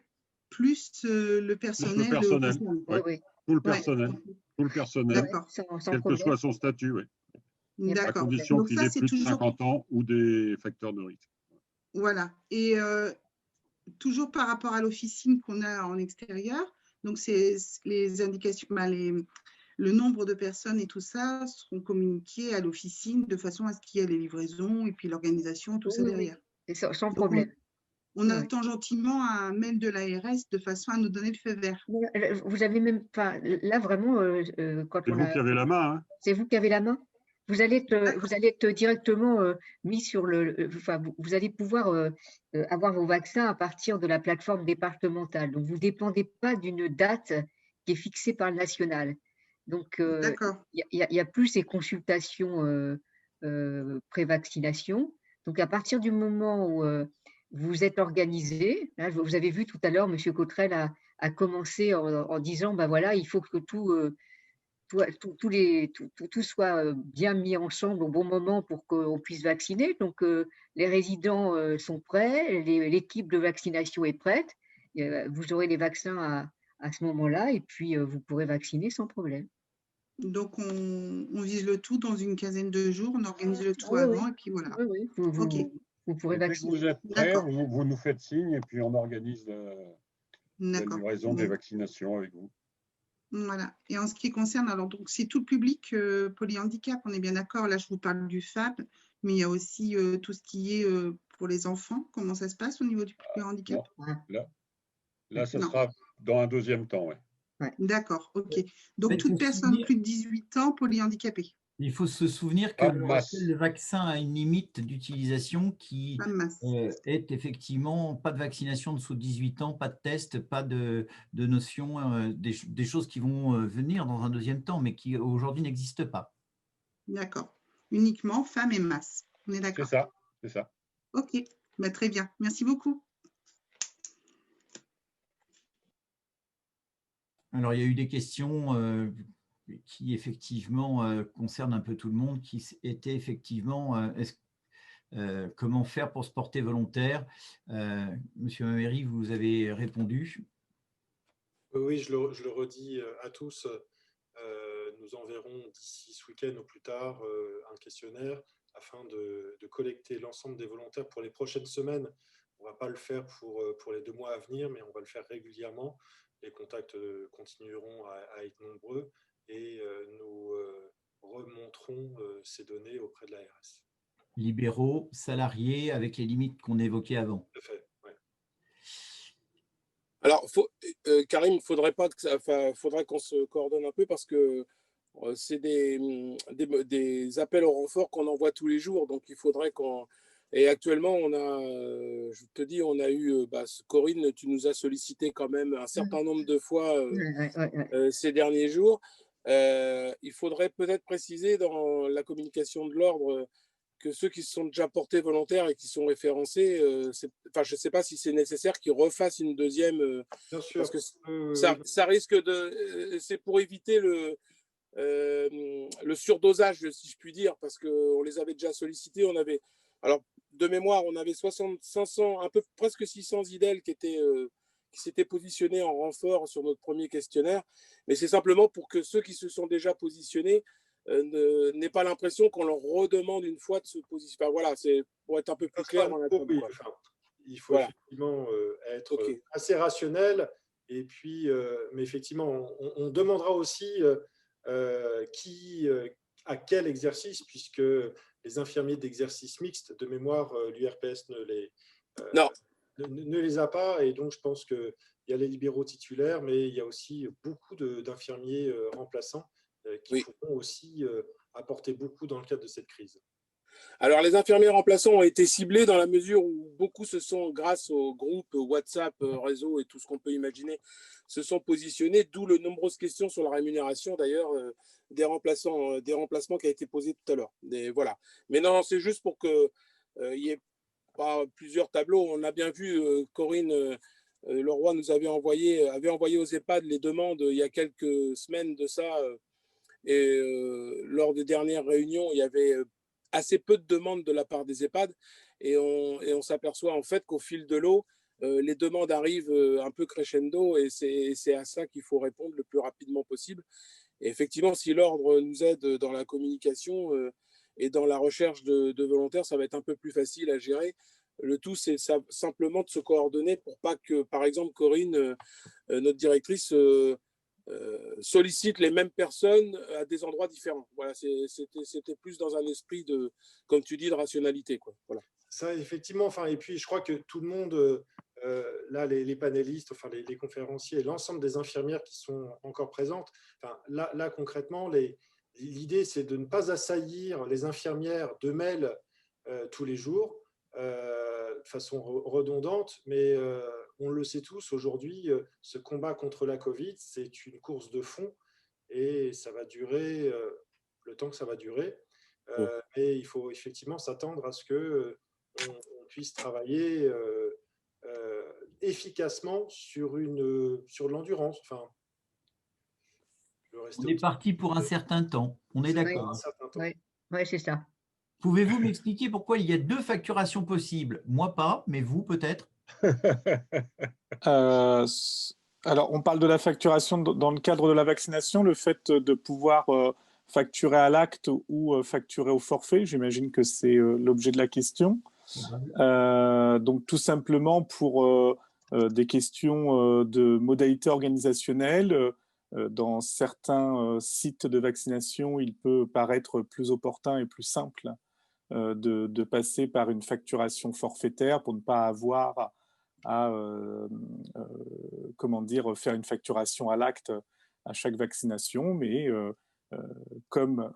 plus le personnel. Tout le personnel. Tout le personnel, quel que soit son statut, oui. À condition qu'il ait plus de 50 ans ou des facteurs de risque. Voilà. Et toujours par rapport à l'officine qu'on a en extérieur, donc c'est les indications, le nombre de personnes et tout ça seront communiqués à l'officine de façon à ce qu'il y ait les livraisons et puis l'organisation, tout ça derrière. Sans problème. On attend gentiment un mail de l'ARS de façon à nous donner le feu vert. Vous avez même pas, là vraiment, quand c'est vous qui avez la main. Hein. C'est vous qui avez la main. Vous allez être directement mis sur vous allez pouvoir avoir vos vaccins à partir de la plateforme départementale. Donc, vous ne dépendez pas d'une date qui est fixée par le national. Donc, il y a plus ces consultations pré-vaccination. Donc, à partir du moment où vous êtes organisé, là, vous avez vu tout à l'heure, M. Cottrell a commencé en disant, voilà, il faut que tout soit bien mis ensemble au bon moment pour qu'on puisse vacciner. Donc, les résidents sont prêts, l'équipe de vaccination est prête. Vous aurez les vaccins à ce moment-là et puis vous pourrez vacciner sans problème. Donc, on vise le tout dans une quinzaine de jours, on organise le tout avant et puis voilà. Oui. Vous pourrez vacciner. Dès que vous êtes prêts, vous nous faites signe et puis on organise la livraison des vaccinations avec vous. Voilà. Et en ce qui concerne, alors donc c'est tout le public polyhandicap, on est bien d'accord. Là, je vous parle du FAB, mais il y a aussi tout ce qui est pour les enfants. Comment ça se passe au niveau du polyhandicap? Là, ça sera dans un deuxième temps, ouais. D'accord, ok. Donc toute personne plus de 18 ans polyhandicapée. Il faut se souvenir que le vaccin a une limite d'utilisation qui est effectivement pas de vaccination dessous de 18 ans, pas de test, pas de notion, des choses qui vont venir dans un deuxième temps, mais qui aujourd'hui n'existent pas. D'accord. Uniquement femmes et masse. On est d'accord. C'est ça. Ok, très bien. Merci beaucoup. Alors, il y a eu des questions qui effectivement concernent un peu tout le monde, qui étaient effectivement comment faire pour se porter volontaire. Monsieur Maméry, vous avez répondu. Oui, je le redis à tous. Nous enverrons d'ici ce week-end au plus tard un questionnaire afin de collecter l'ensemble des volontaires pour les prochaines semaines. On ne va pas le faire pour les 2 mois à venir, mais on va le faire régulièrement. Les contacts continueront à être nombreux et nous remonterons ces données auprès de l'ARS. Libéraux, salariés, avec les limites qu'on évoquait avant. Tout à fait, ouais. Alors, Karim, il faudrait qu'on se coordonne un peu parce que c'est des appels au renfort qu'on envoie tous les jours. Donc, il faudrait qu'on... Et actuellement, je te dis, on a eu, Corinne, tu nous as sollicité quand même un certain nombre de fois ces derniers jours. Il faudrait peut-être préciser dans la communication de l'ordre que ceux qui se sont déjà portés volontaires et qui sont référencés, je ne sais pas si c'est nécessaire qu'ils refassent une deuxième, Bien sûr. parce que ça risque de... C'est pour éviter le surdosage, si je puis dire, parce qu'on les avait déjà sollicités. Alors, de mémoire, on avait 500, un peu presque 600 IDEL qui s'étaient positionnés en renfort sur notre premier questionnaire. Mais c'est simplement pour que ceux qui se sont déjà positionnés n'aient pas l'impression qu'on leur redemande une fois de se positionner. Enfin, voilà, c'est pour être un peu plus clair dans la il faut effectivement être assez rationnel. Et puis, mais effectivement, on demandera aussi à quel exercice, puisque les infirmiers d'exercice mixte, de mémoire, l'URPS ne les a pas. Et donc, je pense qu'il y a les libéraux titulaires, mais il y a aussi beaucoup d'infirmiers remplaçants qui pourront aussi apporter beaucoup dans le cadre de cette crise. Alors, les infirmiers remplaçants ont été ciblés dans la mesure où beaucoup se sont, grâce aux groupes WhatsApp, réseau et tout ce qu'on peut imaginer, se sont positionnés, d'où les nombreuses questions sur la rémunération, d'ailleurs, des remplacements qui a été posé tout à l'heure. Voilà. Mais non, c'est juste pour qu'il y ait pas plusieurs tableaux. On a bien vu, Corinne Leroy nous avait envoyé aux EHPAD les demandes il y a quelques semaines de ça. Et lors des dernières réunions, il y avait assez peu de demandes de la part des EHPAD et on s'aperçoit en fait qu'au fil de l'eau, les demandes arrivent un peu crescendo et c'est à ça qu'il faut répondre le plus rapidement possible. Et effectivement, si l'ordre nous aide dans la communication et dans la recherche de volontaires, ça va être un peu plus facile à gérer. Le tout, c'est simplement de se coordonner pour pas que, par exemple, Corinne, notre directrice, sollicite les mêmes personnes à des endroits différents. Voilà, c'était plus dans un esprit de, comme tu dis, de rationalité, quoi. Voilà. Ça, effectivement. Enfin, et puis, je crois que tout le monde, là, les panélistes, enfin, les conférenciers, l'ensemble des infirmières qui sont encore présentes, enfin, là concrètement, l'idée, c'est de ne pas assaillir les infirmières de mails tous les jours, de façon redondante, mais on le sait tous, aujourd'hui, ce combat contre la Covid, c'est une course de fond et ça va durer le temps que ça va durer. Mais il faut effectivement s'attendre à ce qu'on puisse travailler efficacement sur l'endurance. Enfin, on est parti pour un certain temps, on est d'accord. Oui, c'est ça. Pouvez-vous m'expliquer pourquoi il y a 2 facturations possibles? Moi pas, mais vous peut-être? Alors, on parle de la facturation dans le cadre de la vaccination, le fait de pouvoir facturer à l'acte ou facturer au forfait. J'imagine que c'est l'objet de la question. Donc, tout simplement pour des questions de modalités organisationnelles. Dans certains sites de vaccination, il peut paraître plus opportun et plus simple de passer par une facturation forfaitaire pour ne pas avoir à comment dire, faire une facturation à l'acte à chaque vaccination, mais comme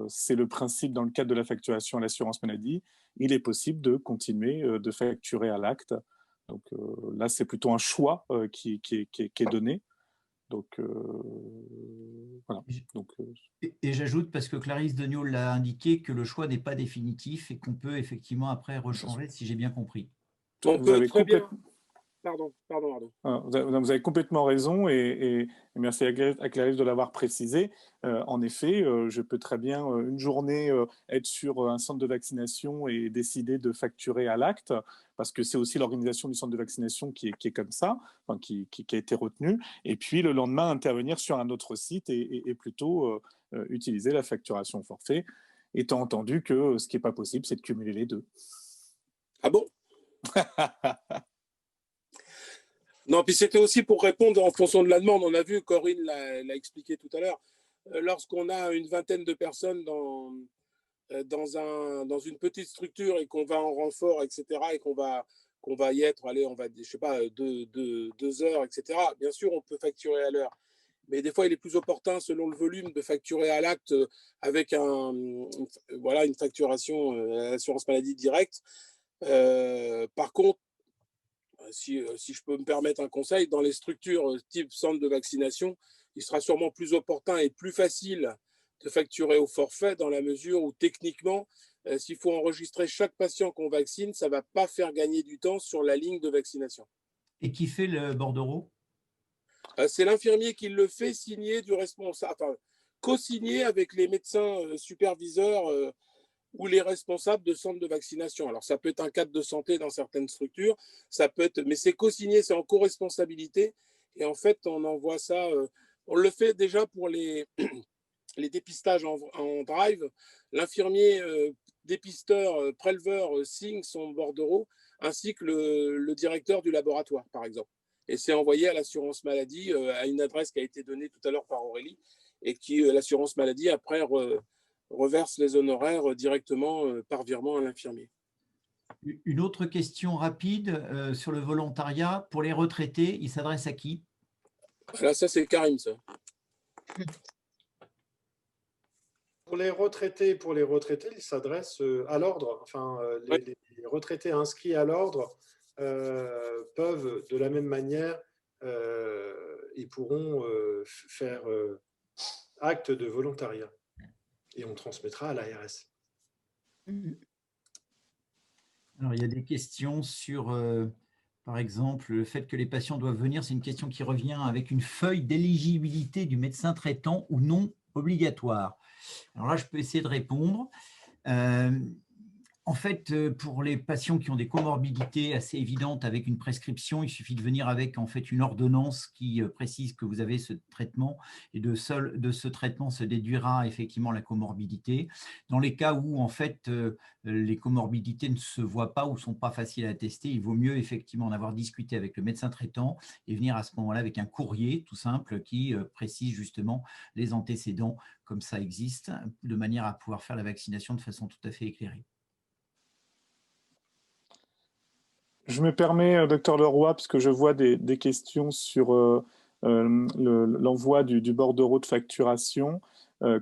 c'est le principe dans le cadre de la facturation à l'assurance maladie, il est possible de continuer de facturer à l'acte. Donc là, c'est plutôt un choix qui est donné. Donc, voilà. Donc, et j'ajoute, parce que Clarisse Degnaud l'a indiqué, que le choix n'est pas définitif et qu'on peut effectivement après rechanger, si j'ai bien compris. On peut très bien... Pardon. Vous avez complètement raison et merci à Clarisse de l'avoir précisé. En effet, je peux très bien une journée être sur un centre de vaccination et décider de facturer à l'acte, parce que c'est aussi l'organisation du centre de vaccination qui est comme ça, enfin, qui a été retenue, et puis le lendemain intervenir sur un autre site et plutôt utiliser la facturation forfait, étant entendu que ce qui n'est pas possible, c'est de cumuler les deux. Ah bon? Non, puis c'était aussi pour répondre en fonction de la demande. On a vu, Corinne l'a expliqué tout à l'heure, lorsqu'on a une vingtaine de personnes dans une petite structure et qu'on va en renfort, etc., et qu'on va y être, allez, on va, je sais pas, 2 heures, etc., bien sûr, on peut facturer à l'heure. Mais des fois, il est plus opportun, selon le volume, de facturer à l'acte avec une facturation à l'assurance maladie directe. Par contre, si je peux me permettre un conseil, dans les structures type centre de vaccination, il sera sûrement plus opportun et plus facile de facturer au forfait, dans la mesure où techniquement, s'il faut enregistrer chaque patient qu'on vaccine, ça ne va pas faire gagner du temps sur la ligne de vaccination. Et qui fait le bordereau? C'est l'infirmier qui le fait signer du responsable, enfin, co-signer avec les médecins superviseurs ou les responsables de centres de vaccination. Alors, ça peut être un cadre de santé dans certaines structures, ça peut être, mais c'est co-signé, c'est en co-responsabilité. Et en fait, on envoie ça, on le fait déjà pour les dépistages en drive. L'infirmier dépisteur, préleveur signe son bordereau. ainsi que le directeur du laboratoire, par exemple. Et c'est envoyé à l'assurance maladie à une adresse qui a été donnée tout à l'heure par Aurélie et qui, l'assurance maladie, après, reverse les honoraires directement par virement à l'infirmier. Une autre question rapide sur le volontariat. Pour les retraités, il s'adresse à qui? Là, ça, c'est Karim, ça. Pour les retraités, ils s'adressent à l'ordre. Enfin, les retraités inscrits à l'ordre peuvent, de la même manière, ils pourront faire acte de volontariat. Et on transmettra à l'ARS. Alors, il y a des questions sur, par exemple, le fait que les patients doivent venir. C'est une question qui revient avec une feuille d'éligibilité du médecin traitant ou non obligatoire. Alors là, je peux essayer de répondre. En fait, pour les patients qui ont des comorbidités assez évidentes avec une prescription, il suffit de venir avec en fait une ordonnance qui précise que vous avez ce traitement et de ce traitement se déduira effectivement la comorbidité. Dans les cas où en fait les comorbidités ne se voient pas ou sont pas faciles à attester, il vaut mieux effectivement en avoir discuté avec le médecin traitant et venir à ce moment-là avec un courrier tout simple qui précise justement les antécédents, comme ça existe, de manière à pouvoir faire la vaccination de façon tout à fait éclairée. Je me permets, docteur Leroy, parce que je vois des questions sur l'envoi du bordereau de facturation.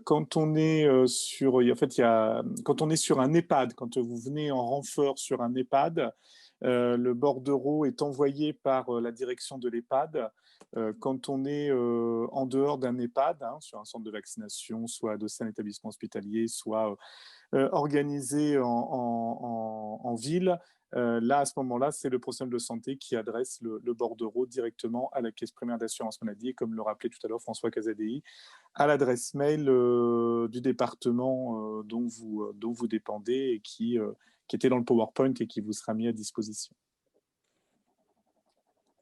Quand on est quand on est sur un EHPAD, quand vous venez en renfort sur un EHPAD, le bordereau est envoyé par la direction de l'EHPAD. Quand on est en dehors d'un EHPAD, sur un centre de vaccination, soit adossé à un établissement hospitalier, soit organisé en ville, là, à ce moment-là, c'est le professionnel de santé qui adresse le bordereau directement à la caisse primaire d'assurance maladie, et comme le rappelait tout à l'heure François Casadei, à l'adresse mail du département dont vous dépendez et qui était dans le PowerPoint et qui vous sera mis à disposition.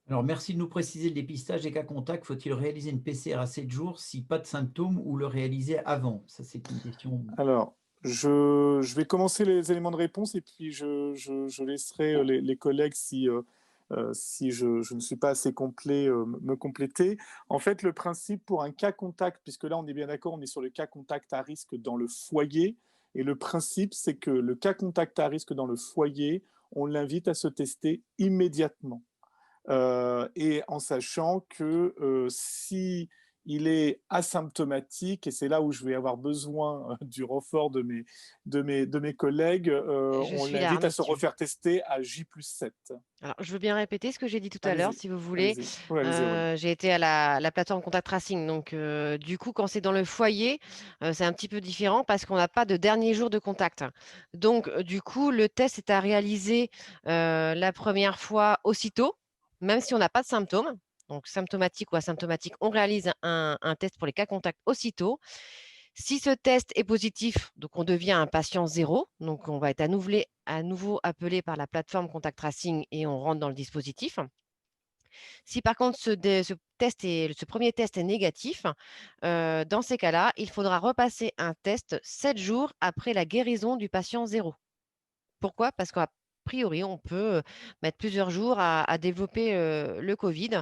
Alors, merci de nous préciser le dépistage des cas contacts. Faut-il réaliser une PCR à 7 jours si pas de symptômes ou le réaliser avant? Ça, c'est une question. Alors, je vais commencer les éléments de réponse et puis je laisserai les collègues, si je ne suis pas assez complet, me compléter. En fait, le principe pour un cas contact, puisque là, on est bien d'accord, on est sur le cas contact à risque dans le foyer, et le principe, c'est que le cas contact à risque dans le foyer, on l'invite à se tester immédiatement. Et en sachant que si il est asymptomatique, et c'est là où je vais avoir besoin du renfort de mes collègues, on l'invite à se refaire tester à J+7. Alors, je veux bien répéter ce que j'ai dit tout à l'heure, si vous voulez. Allez-y. J'ai été à la plateforme Contact Tracing. Donc, du coup, quand c'est dans le foyer, c'est un petit peu différent parce qu'on n'a pas de dernier jour de contact. Donc, du coup, le test est à réaliser la première fois aussitôt, même si on n'a pas de symptômes. Donc, symptomatique ou asymptomatique, on réalise un test pour les cas contacts aussitôt. Si ce test est positif, donc on devient un patient zéro, donc on va être à nouveau appelé par la plateforme Contact Tracing et on rentre dans le dispositif. Si par contre ce premier test est négatif, dans ces cas-là, il faudra repasser un test 7 jours après la guérison du patient zéro. Pourquoi? Parce qu'à priori, on peut mettre plusieurs jours à développer le Covid.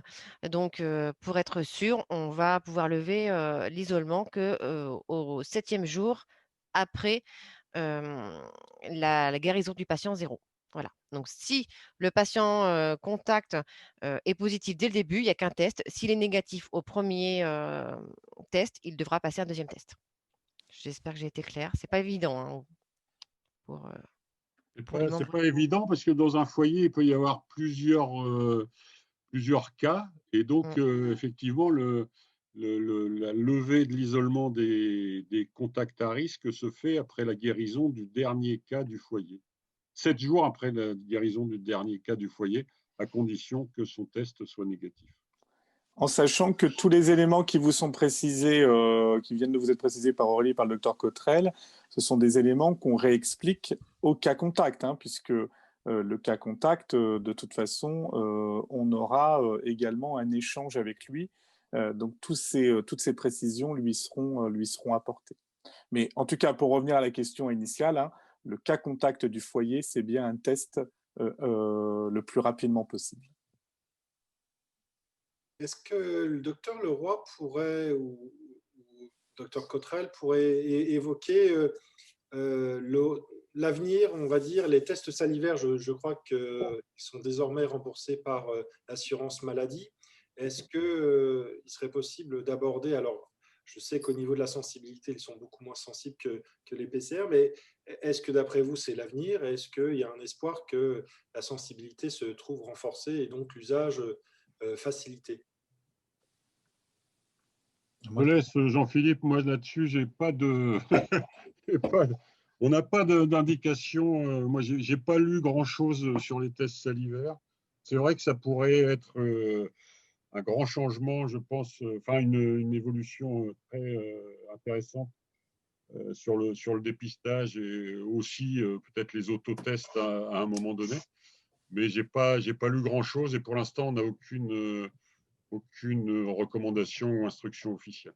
Donc, pour être sûr, on va pouvoir lever l'isolement qu'au 7e jour après la guérison du patient zéro. Voilà. Donc, si le patient contact est positif dès le début, il n'y a qu'un test. S'il est négatif au premier test, il devra passer un deuxième test. J'espère que j'ai été claire. Ce n'est pas évident pour c'est pas évident parce que dans un foyer, il peut y avoir plusieurs cas. Et donc, effectivement, la levée de l'isolement des contacts à risque se fait après la guérison du dernier cas du foyer. 7 jours après la guérison du dernier cas du foyer, à condition que son test soit négatif. En sachant que tous les éléments qui vous sont précisés, qui viennent de vous être précisés par Aurélie et par le docteur Cottrell, ce sont des éléments qu'on réexplique au cas contact, puisque le cas contact, de toute façon, on aura également un échange avec lui. Donc, toutes ces précisions lui seront apportées. Mais en tout cas, pour revenir à la question initiale, le cas contact du foyer, c'est bien un test le plus rapidement possible. Est-ce que le docteur Leroy pourrait, ou docteur Cottrell pourrait évoquer l'avenir, on va dire, les tests salivaires, je crois qu'ils sont désormais remboursés par l'assurance maladie. Est-ce qu'il serait possible d'aborder, alors je sais qu'au niveau de la sensibilité, ils sont beaucoup moins sensibles que les PCR, mais est-ce que d'après vous, c'est l'avenir? Est-ce qu'il y a un espoir que la sensibilité se trouve renforcée et donc l'usage facilité? Je laisse Jean-Philippe, moi là-dessus, j'ai pas de... On n'a pas d'indication. Moi, j'ai pas lu grand-chose sur les tests salivaires. C'est vrai que ça pourrait être un grand changement, je pense, enfin une évolution très intéressante sur le dépistage et aussi peut-être les autotests à un moment donné. Mais j'ai pas lu grand-chose et pour l'instant, on n'a aucune recommandation ou instruction officielle.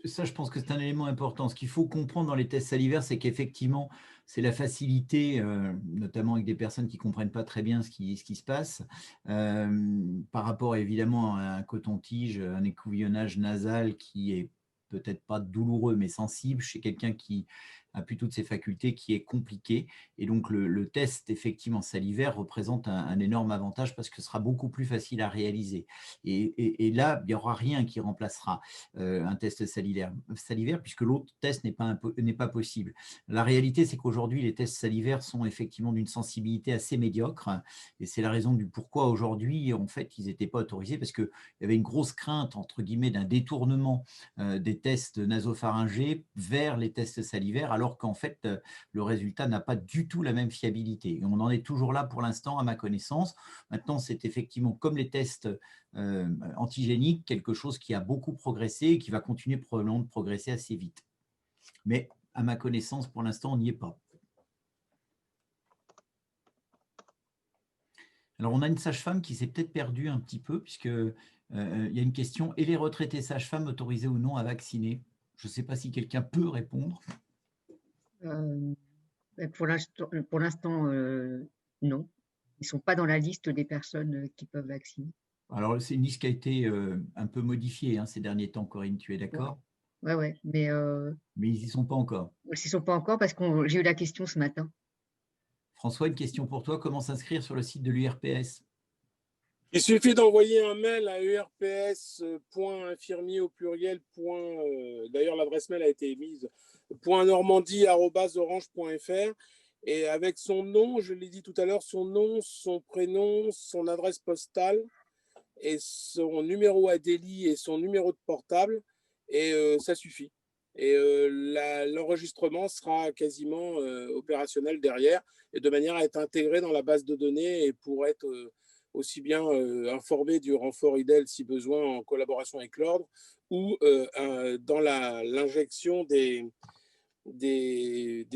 Ça, je pense que c'est un élément important. Ce qu'il faut comprendre dans les tests salivaires, c'est qu'effectivement, c'est la facilité, notamment avec des personnes qui ne comprennent pas très bien ce qui se passe, par rapport évidemment à un coton-tige, un écouvillonnage nasal qui est peut-être pas douloureux, mais sensible chez quelqu'un qui a plus toutes ses facultés, qui est compliqué. Et donc, le test, effectivement, salivaire représente un énorme avantage parce que ce sera beaucoup plus facile à réaliser. Et là, il n'y aura rien qui remplacera un test salivaire puisque l'autre test n'est pas possible. La réalité, c'est qu'aujourd'hui, les tests salivaires sont effectivement d'une sensibilité assez médiocre. Et c'est la raison du pourquoi aujourd'hui, en fait, ils n'étaient pas autorisés parce qu'il y avait une grosse crainte, entre guillemets, d'un détournement des tests nasopharyngés vers les tests salivaires, alors qu'en fait, le résultat n'a pas du tout la même fiabilité. Et on en est toujours là pour l'instant, à ma connaissance. Maintenant, c'est effectivement comme les tests antigéniques, quelque chose qui a beaucoup progressé et qui va continuer probablement de progresser assez vite. Mais à ma connaissance, pour l'instant, on n'y est pas. Alors, on a une sage-femme qui s'est peut-être perdue un petit peu, puisqu'il y a une question, et les retraités sages-femmes autorisés ou non à vacciner? Je ne sais pas si quelqu'un peut répondre. Pour l'instant, non. Ils ne sont pas dans la liste des personnes qui peuvent vacciner. Alors, c'est une liste qui a été un peu modifiée ces derniers temps, Corinne, tu es d'accord? Oui, mais ils n'y sont pas encore. Ils n'y sont pas encore parce que j'ai eu la question ce matin. François, une question pour toi. Comment s'inscrire sur le site de l'URPS? Il suffit d'envoyer un mail à urps.infirmier au pluriel. D'ailleurs, l'adresse mail a été émise .normandie@orange.fr et avec son nom, je l'ai dit tout à l'heure, son nom, son prénom, son adresse postale et son numéro ADELI et son numéro de portable et ça suffit. Et l'enregistrement sera quasiment opérationnel derrière et de manière à être intégré dans la base de données et pour être aussi bien informé du renfort IDEL si besoin en collaboration avec l'ordre ou dans l'injection des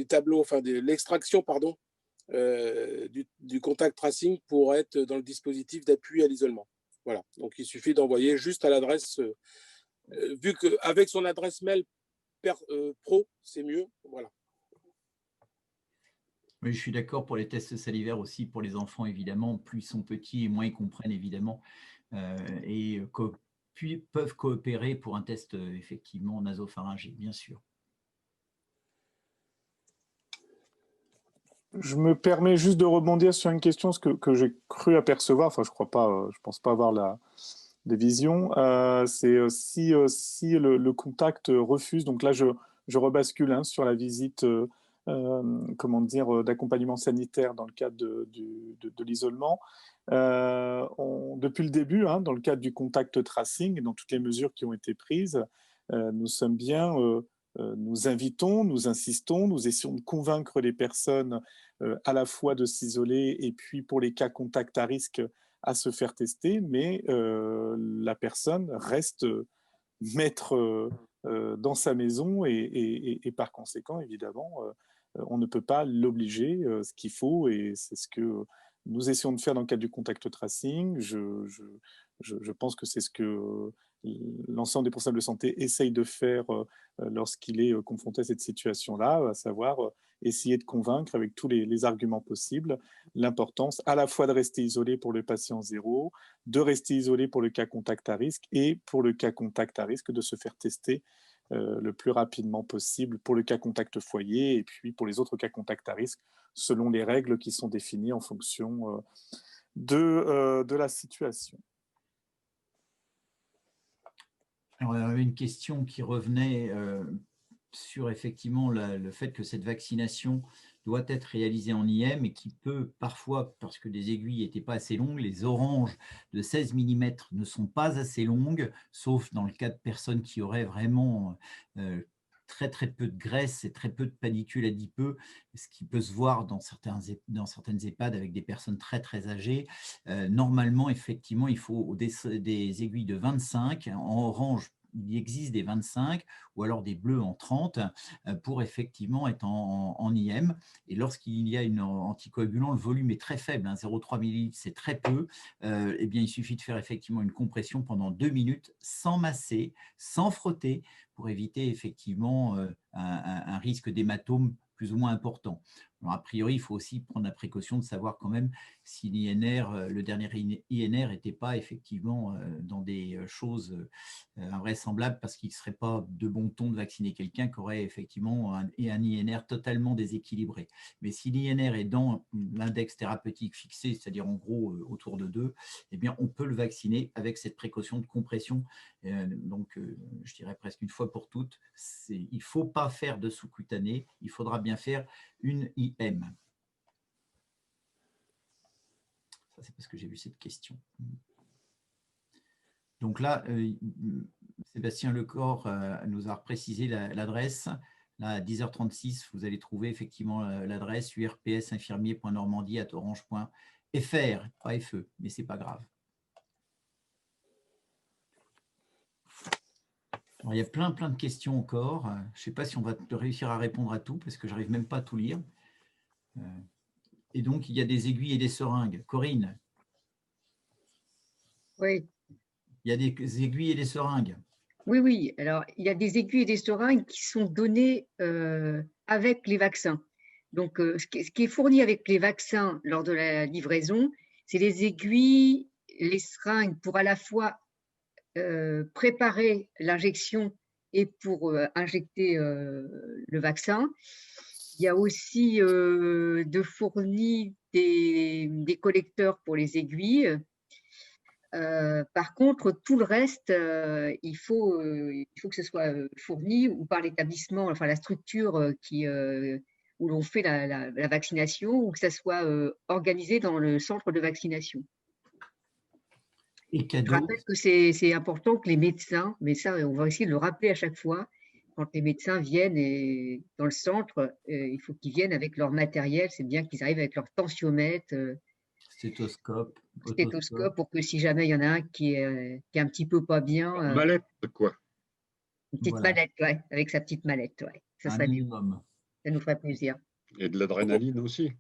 tableaux, enfin de l'extraction, pardon, du contact tracing pour être dans le dispositif d'appui à l'isolement. Voilà, donc il suffit d'envoyer juste à l'adresse, vu qu'avec son adresse mail pro, c'est mieux. Voilà. Oui, je suis d'accord pour les tests salivaires aussi, pour les enfants, évidemment. Plus ils sont petits et moins ils comprennent, évidemment, et puis peuvent coopérer pour un test, effectivement, nasopharyngé, bien sûr. Je me permets juste de rebondir sur une question que j'ai cru apercevoir, enfin je crois pas, je pense pas avoir des visions, c'est si le contact refuse, donc là je rebascule sur la visite comment dire, d'accompagnement sanitaire dans le cadre de l'isolement. Depuis le début, dans le cadre du contact tracing et dans toutes les mesures qui ont été prises, nous sommes bien, nous invitons, nous insistons, nous essayons de convaincre les personnes à la fois de s'isoler et puis pour les cas contacts à risque à se faire tester, mais la personne reste maître dans sa maison et par conséquent, évidemment, on ne peut pas l'obliger. Ce qu'il faut, et c'est ce que nous essayons de faire dans le cadre du contact tracing, je pense que c'est ce que l'ensemble des professionnels de santé essaye de faire lorsqu'il est confronté à cette situation-là, à savoir essayer de convaincre avec tous les arguments possibles l'importance à la fois de rester isolé pour le patient zéro, de rester isolé pour le cas contact à risque et pour le cas contact à risque de se faire tester le plus rapidement possible pour le cas contact foyer et puis pour les autres cas contact à risque selon les règles qui sont définies en fonction de la situation. Alors, il y avait une question qui revenait sur effectivement le fait que cette vaccination doit être réalisée en IM et qui peut parfois, parce que les aiguilles n'étaient pas assez longues, les oranges de 16 mm ne sont pas assez longues, sauf dans le cas de personnes qui auraient vraiment très peu de graisse et très peu de pellicule adipeux, ce qui peut se voir dans certaines EHPAD avec des personnes très âgées. Normalement, effectivement, il faut des aiguilles de 25, en orange, il existe des 25 ou alors des bleus en 30 pour effectivement être en IM. Et lorsqu'il y a une anticoagulant, le volume est très faible, 0,3 ml, c'est très peu. Eh bien, il suffit de faire effectivement une compression pendant 2 minutes sans masser, sans frotter, pour éviter effectivement un risque d'hématome plus ou moins important. Alors, a priori, il faut aussi prendre la précaution de savoir quand même si l'INR, le dernier INR n'était pas effectivement dans des choses invraisemblables parce qu'il ne serait pas de bon ton de vacciner quelqu'un qui aurait effectivement un INR totalement déséquilibré. Mais si l'INR est dans l'index thérapeutique fixé, c'est-à-dire en gros autour de 2, eh bien, on peut le vacciner avec cette précaution de compression. Donc, je dirais presque une fois pour toutes, il ne faut pas faire de sous-cutané, il faudra bien faire une IM. Ça, c'est parce que j'ai vu cette question. Donc là, Sébastien Lecor nous a précisé l'adresse. Là, à 10h36, vous allez trouver effectivement l'adresse urpsinfirmier.normandie@orange.fr, pas FE, mais ce n'est pas grave. Alors, il y a plein de questions encore. Je ne sais pas si on va réussir à répondre à tout parce que je n'arrive même pas à tout lire. Et donc, il y a des aiguilles et des seringues. Corinne? Oui. Il y a des aiguilles et des seringues. Oui. Alors, il y a des aiguilles et des seringues qui sont données avec les vaccins. Donc, ce qui est fourni avec les vaccins lors de la livraison, c'est les aiguilles, les seringues pour à la fois préparer l'injection et pour injecter le vaccin. Il y a aussi de fournis des collecteurs pour les aiguilles. Par contre, tout le reste, il faut que ce soit fourni ou par l'établissement, enfin la structure où l'on fait la vaccination, ou que ça soit organisé dans le centre de vaccination. Et cadeau. Je rappelle que c'est important que les médecins, mais ça, on va essayer de le rappeler à chaque fois, quand les médecins viennent dans le centre, il faut qu'ils viennent avec leur matériel. C'est bien qu'ils arrivent avec leur tensiomètre, stéthoscope, pour que si jamais il y en a un qui est un petit peu pas bien. Mallette, quoi. Une petite mallette, ouais, avec sa petite mallette, ouais. Ça serait minimum. Ça nous ferait plaisir. Et de l'adrénaline aussi.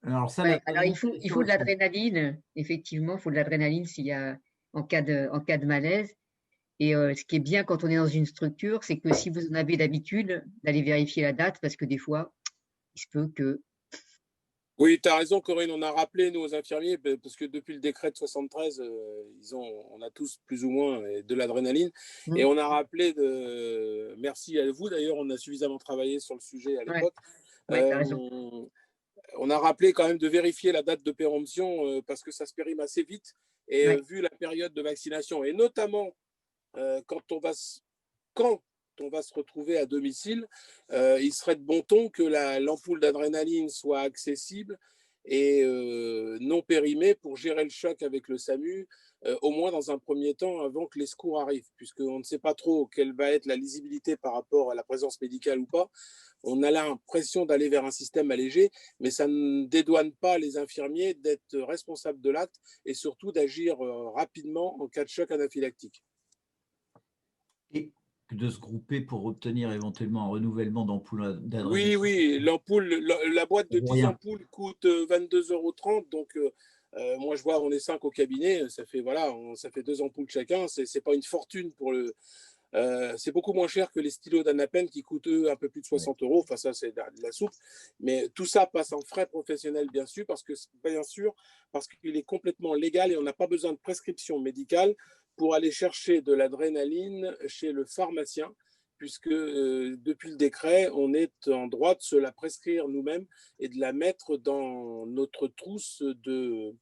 Alors, ça, alors il faut de l'adrénaline, effectivement, il faut de l'adrénaline s'il y a en cas de malaise. Et ce qui est bien quand on est dans une structure, c'est que si vous en avez d'habitude, d'aller vérifier la date, parce que des fois, il se peut que… Oui, tu as raison, Corinne. On a rappelé, nous, aux infirmiers, parce que depuis le décret de 73, on a tous plus ou moins de l'adrénaline. Et on a rappelé, merci à vous d'ailleurs, on a suffisamment travaillé sur le sujet à l'époque. Ouais, t'as raison. On a rappelé quand même de vérifier la date de péremption parce que ça se périme assez vite. Et vu la période de vaccination, et notamment quand on va se retrouver à domicile, il serait de bon ton que l'ampoule d'adrénaline soit accessible et non périmée pour gérer le choc avec le SAMU, au moins dans un premier temps avant que les secours arrivent, puisqu'on ne sait pas trop quelle va être la lisibilité par rapport à la présence médicale ou pas. On a l'impression d'aller vers un système allégé, mais ça ne dédouane pas les infirmiers d'être responsables de l'acte et surtout d'agir rapidement en cas de choc anaphylactique. Et de se grouper pour obtenir éventuellement un renouvellement d'ampoule d'adrénaline. Oui, l'ampoule, la boîte de 10 ampoules coûte 22,30 €, donc Moi, je vois, on est 5 au cabinet, ça fait 2 ampoules chacun. C'est pas une fortune pour le. C'est beaucoup moins cher que les stylos d'Anapen qui coûtent eux un peu plus de 60 €. Enfin, ça, c'est de la soupe. Mais tout ça passe en frais professionnels, bien sûr, parce qu'il est complètement légal et on n'a pas besoin de prescription médicale pour aller chercher de l'adrénaline chez le pharmacien, puisque depuis le décret, on est en droit de se la prescrire nous-mêmes et de la mettre dans notre trousse de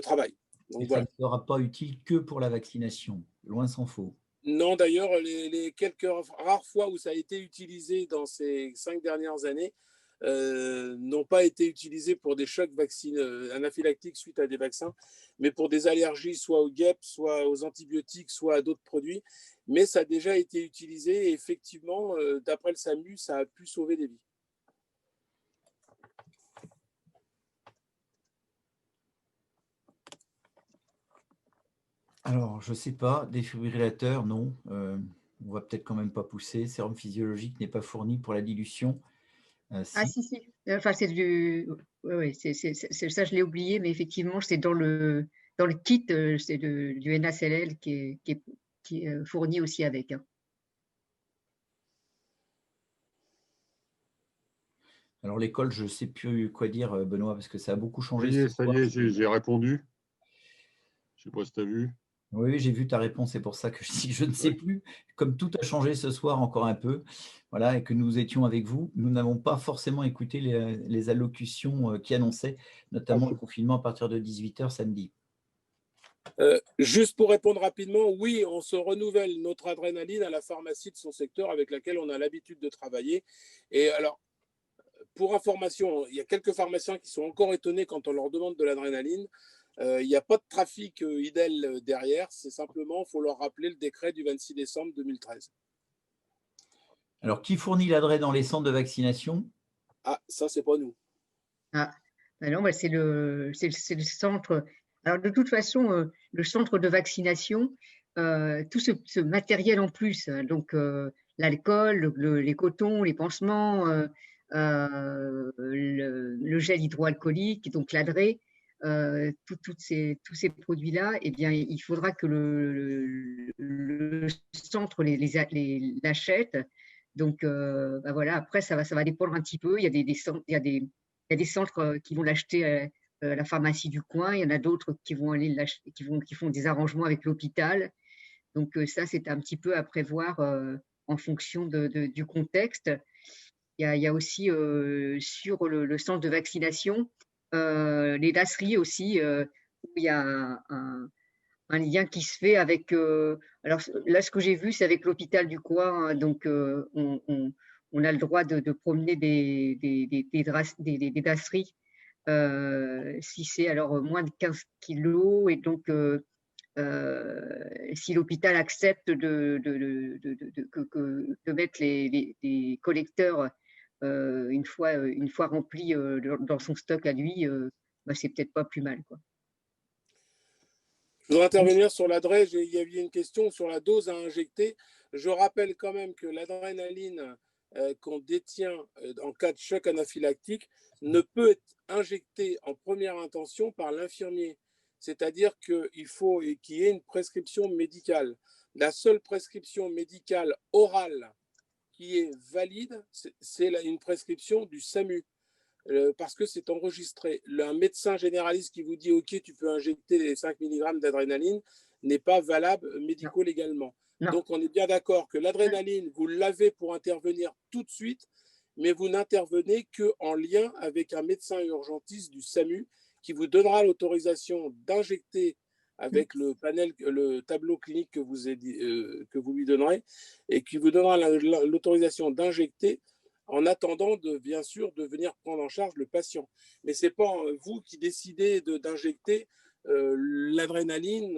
travail. Donc, Et voilà. ça ne sera pas utile que pour la vaccination, loin s'en faut. Non, d'ailleurs, les quelques rares fois où ça a été utilisé dans ces 5 dernières années n'ont pas été utilisés pour des chocs anaphylactiques suite à des vaccins, mais pour des allergies, soit aux guêpes, soit aux antibiotiques, soit à d'autres produits. Mais ça a déjà été utilisé et effectivement, d'après le SAMU, ça a pu sauver des vies. Alors, je ne sais pas, défibrillateur, non. On ne va peut-être quand même pas pousser. Sérum physiologique n'est pas fourni pour la dilution. Ah, si. Enfin, c'est du. Oui, ça, je l'ai oublié, mais effectivement, c'est dans le kit, c'est du NaCl qui est fourni aussi avec. Hein. Alors, l'école, je ne sais plus quoi dire, Benoît, parce que ça a beaucoup changé. Ça y est, j'ai répondu. Je ne sais pas si tu as vu. Oui, j'ai vu ta réponse, c'est pour ça que je dis je ne sais plus. Comme tout a changé ce soir encore un peu, voilà, et que nous étions avec vous, nous n'avons pas forcément écouté les allocutions qui annonçaient notamment le confinement à partir de 18 h samedi. Juste pour répondre rapidement, oui, on se renouvelle notre adrénaline à la pharmacie de son secteur avec laquelle on a l'habitude de travailler. Et alors, pour information, il y a quelques pharmaciens qui sont encore étonnés quand on leur demande de l'adrénaline. Il n'y a pas de trafic IDEL derrière, c'est simplement, il faut leur rappeler le décret du 26 décembre 2013. Alors, qui fournit l'adresse dans les centres de vaccination? Ah, ça, c'est pas nous. Ah, non, bah, c'est le centre. Alors, de toute façon, le centre de vaccination, tout ce matériel en plus, donc l'alcool, les cotons, les pansements, le gel hydroalcoolique, donc l'adré, tous ces produits-là, eh bien, il faudra que le centre les achète. Donc, bah voilà, après, ça va dépendre un petit peu. Il y a des centres qui vont l'acheter à la pharmacie du coin. Il y en a d'autres qui vont aller l'acheter, qui font des arrangements avec l'hôpital. Donc, ça, c'est un petit peu à prévoir en fonction du contexte. Il y a aussi sur le centre de vaccination, les dasseries aussi, où il y a un lien qui se fait avec. Alors là, ce que j'ai vu, c'est avec l'hôpital du coin. Hein, donc, on a le droit de promener des dasseries si c'est alors moins de 15 kilos. Et donc, si l'hôpital accepte de mettre les collecteurs une fois remplis dans son stock à lui, bah, c'est peut-être pas plus mal, quoi. Je voudrais intervenir sur l'adresse. Il y avait une question sur la dose à injecter. Je rappelle quand même que l'adrénaline qu'on détient en cas de choc anaphylactique ne peut être injectée en première intention par l'infirmier. C'est-à-dire qu'il faut qu'il y ait une prescription médicale. La seule prescription médicale orale qui est valide, c'est une prescription du SAMU. Parce que c'est enregistré. Un médecin généraliste qui vous dit « Ok, tu peux injecter les 5 mg d'adrénaline » n'est pas valable médico-légalement. Donc, on est bien d'accord que l'adrénaline, vous l'avez pour intervenir tout de suite, mais vous n'intervenez qu'en lien avec un médecin urgentiste du SAMU qui vous donnera l'autorisation d'injecter avec le tableau clinique que vous lui donnerez et qui vous donnera l'autorisation d'injecter en attendant bien sûr de venir prendre en charge le patient. Mais ce n'est pas vous qui décidez d'injecter l'adrénaline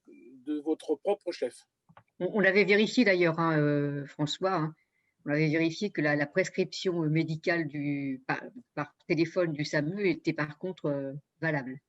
de votre propre chef. On l'avait vérifié d'ailleurs, hein, François. Hein. On avait vérifié que la prescription médicale par téléphone du SAMU était par contre valable.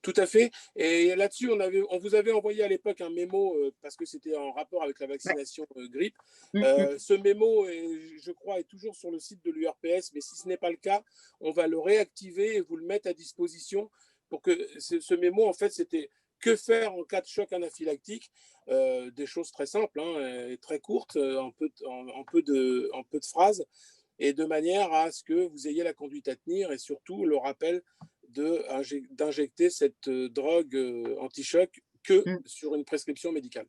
Tout à fait. Et là-dessus, on vous avait envoyé à l'époque un mémo parce que c'était en rapport avec la vaccination grippe. Ce mémo, je crois, est toujours sur le site de l'URPS, mais si ce n'est pas le cas, on va le réactiver et vous le mettre à disposition pour que ce mémo, en fait, c'était que faire en cas de choc anaphylactique. Des choses très simples, hein, et très courtes, en peu de phrases, et de manière à ce que vous ayez la conduite à tenir et surtout le rappel d'injecter cette drogue anti-choc que sur une prescription médicale.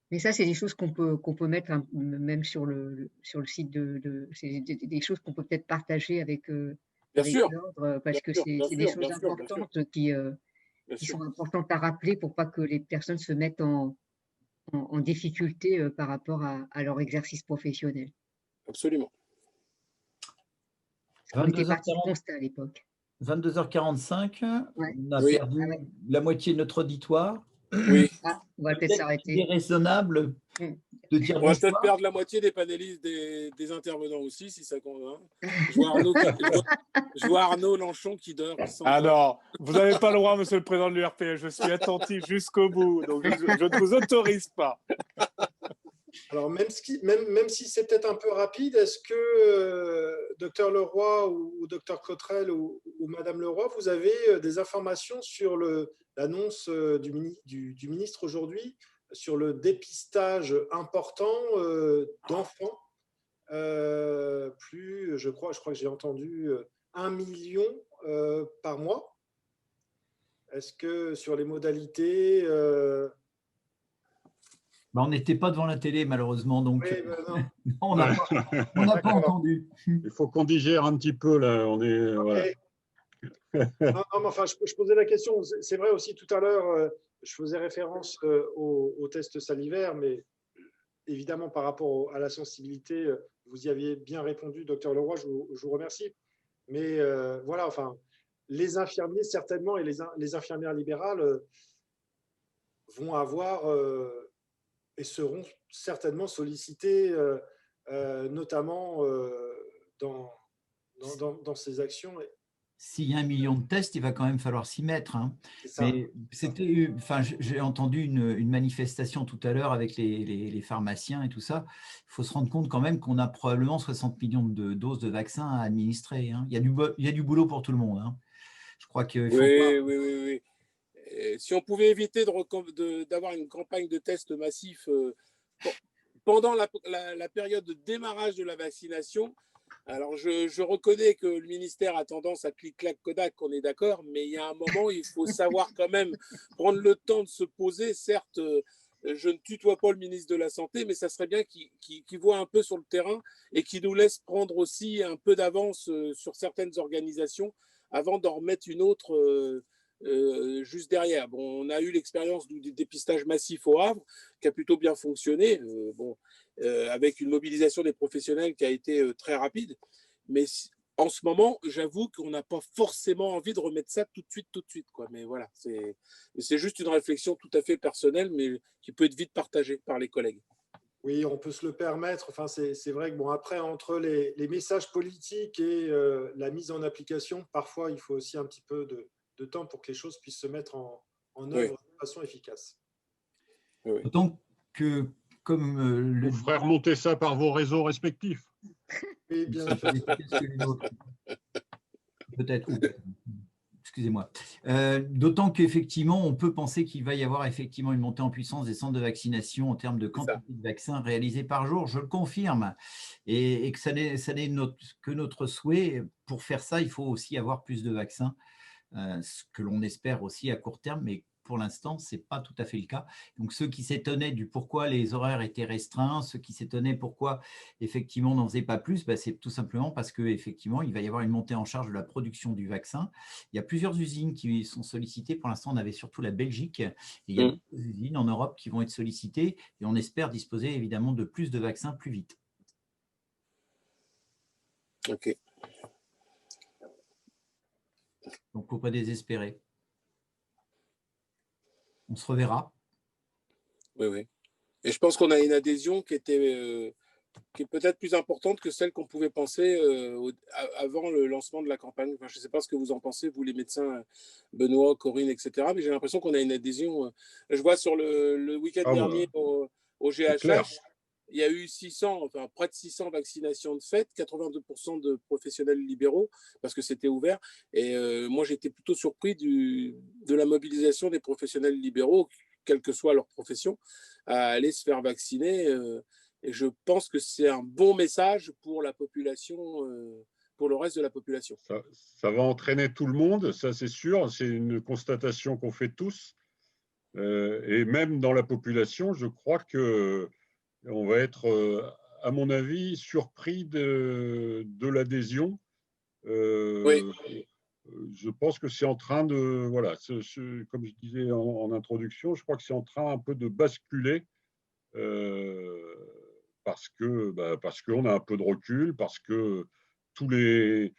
Mais ça, c'est des choses qu'on peut mettre même sur le site c'est des choses qu'on peut peut-être partager avec l'ordre, parce que c'est des choses importantes qui sont importantes à rappeler pour pas que les personnes se mettent en difficulté par rapport à leur exercice professionnel. Absolument. On était parti de constat à l'époque. 22h45, ouais. On a perdu la moitié de notre auditoire. Oui. On va peut-être s'arrêter. C'est raisonnable de dire on va peut-être perdre la moitié des panélistes, des intervenants aussi, si ça convient. Je vois Arnaud Lanchon qui dort. Ah non, vous n'avez pas le droit, monsieur le président de l'URPS. Je suis attentif jusqu'au bout, donc je ne vous autorise pas. Alors, même si c'est peut-être un peu rapide, est-ce que Dr Leroy ou Dr Cottrell ou Madame Leroy, vous avez des informations sur l'annonce du ministre aujourd'hui sur le dépistage important d'enfants, je crois que j'ai entendu 1 million par mois. Est-ce que sur les modalités on n'était pas devant la télé, malheureusement, donc on n'a pas entendu. Il faut qu'on digère un petit peu, là. On est, voilà. Non, mais enfin, je posais la question. C'est vrai aussi, tout à l'heure, je faisais référence au test salivaire, mais évidemment, par rapport à la sensibilité, vous y aviez bien répondu, docteur Leroy, je vous remercie. Mais voilà, enfin, les infirmiers, certainement, et les infirmières libérales vont avoir et seront certainement sollicités, notamment dans ces actions. S'il y a 1 million de tests, il va quand même falloir s'y mettre. Hein. Mais j'ai entendu une manifestation tout à l'heure avec les pharmaciens et tout ça. Il faut se rendre compte quand même qu'on a probablement 60 millions de doses de vaccins à administrer. Hein. Il y a du boulot pour tout le monde. Hein. Je crois qu'il faut Oui. Si on pouvait éviter d'avoir une campagne de tests massifs pendant la période de démarrage de la vaccination. Alors, je reconnais que le ministère a tendance à clic-clac Kodak, on est d'accord, mais il y a un moment, il faut savoir quand même prendre le temps de se poser. Certes, je ne tutoie pas le ministre de la Santé, mais ça serait bien qu'il voit un peu sur le terrain et qu'il nous laisse prendre aussi un peu d'avance sur certaines organisations avant d'en remettre une autre juste derrière. Bon, on a eu l'expérience du dépistage massif au Havre, qui a plutôt bien fonctionné, avec une mobilisation des professionnels qui a été très rapide. Mais en ce moment, j'avoue qu'on n'a pas forcément envie de remettre ça tout de suite, quoi. Mais voilà, c'est juste une réflexion tout à fait personnelle, mais qui peut être vite partagée par les collègues. Oui, on peut se le permettre. Enfin, c'est vrai que après, entre les messages politiques et la mise en application, parfois, il faut aussi un petit peu de temps pour que les choses puissent se mettre en œuvre de façon efficace. Oui. D'autant que, comme vous ferez remonter ça par vos réseaux respectifs. Oui, bien sûr. Peut-être. Excusez-moi. D'autant qu'effectivement, on peut penser qu'il va y avoir effectivement une montée en puissance des centres de vaccination en termes de quantité de vaccins réalisés par jour. Je le confirme. Et que ça n'est que notre souhait. Pour faire ça, il faut aussi avoir plus de vaccins. Ce que l'on espère aussi à court terme, mais pour l'instant, ce n'est pas tout à fait le cas. Donc, ceux qui s'étonnaient du pourquoi les horaires étaient restreints, ceux qui s'étonnaient pourquoi, effectivement, on n'en faisait pas plus, c'est tout simplement parce qu'effectivement, il va y avoir une montée en charge de la production du vaccin. Il y a plusieurs usines qui sont sollicitées. Pour l'instant, on avait surtout la Belgique. Et il y a d'autres usines en Europe qui vont être sollicitées et on espère disposer évidemment de plus de vaccins plus vite. OK. Donc, il ne faut pas désespérer. On se reverra. Oui. Et je pense qu'on a une adhésion qui était qui est peut-être plus importante que celle qu'on pouvait penser avant le lancement de la campagne. Enfin, je ne sais pas ce que vous en pensez, vous les médecins, Benoît, Corinne, etc. Mais j'ai l'impression qu'on a une adhésion. Je vois sur le week-end dernier au GHH, il y a eu 600, enfin près de 600 vaccinations de fait, 82% de professionnels libéraux, parce que c'était ouvert. Et moi, j'étais plutôt surpris de la mobilisation des professionnels libéraux, quelle que soit leur profession, à aller se faire vacciner. Et je pense que c'est un bon message pour la population, pour le reste de la population. Ça va entraîner tout le monde, ça c'est sûr. C'est une constatation qu'on fait tous. Et même dans la population, je crois qu'on va être, à mon avis, surpris de l'adhésion. Oui. Je pense que c'est en train de, voilà, comme je disais en introduction, je crois que c'est en train un peu de basculer parce qu'on a un peu de recul, parce que tous les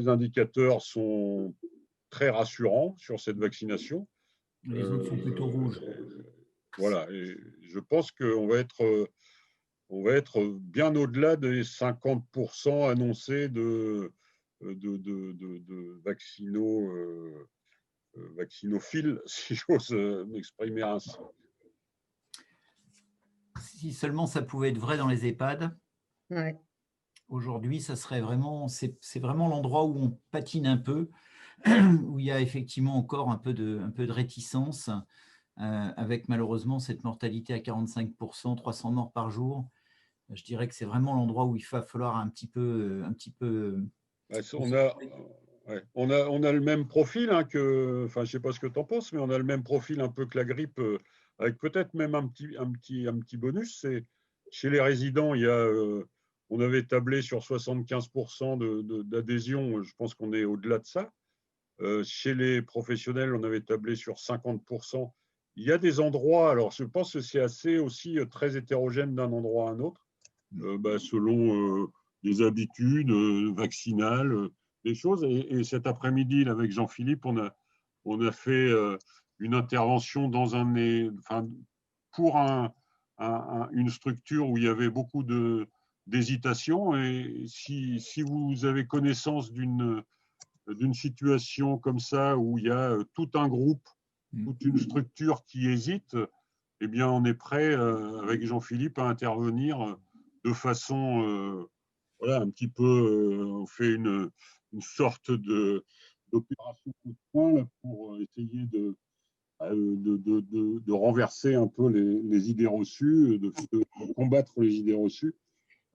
indicateurs sont très rassurants sur cette vaccination. Les autres sont plutôt rouges. Voilà, et je pense qu'on va être bien au-delà des 50% annoncés de vaccinophiles, si j'ose m'exprimer ainsi. Si seulement ça pouvait être vrai dans les EHPAD. Ouais. Aujourd'hui, ça serait vraiment, c'est vraiment l'endroit où on patine un peu, où il y a effectivement encore un peu de réticence, avec malheureusement cette mortalité à 45%, 300 morts par jour. Je dirais que c'est vraiment l'endroit où il va falloir un petit peu. On a le même profil que, enfin, je sais pas ce que tu en penses, mais on a le même profil un peu que la grippe, avec peut-être même un petit bonus. C'est chez les résidents, on avait tablé sur 75% d'adhésion. Je pense qu'on est au-delà de ça. Chez les professionnels, on avait tablé sur 50%. Il y a des endroits, alors je pense que c'est assez aussi très hétérogène d'un endroit à un autre, selon les habitudes vaccinales, des choses. Et cet après-midi, avec Jean-Philippe, on a fait une intervention pour une structure où il y avait beaucoup d'hésitation. Et si vous avez connaissance d'une situation comme ça, où il y a tout un groupe, toute une structure qui hésite, eh bien, on est prêt, avec Jean-Philippe, à intervenir de façon, voilà, un petit peu, on fait une sorte d'opération coup de poing pour essayer de renverser un peu les idées reçues, de combattre les idées reçues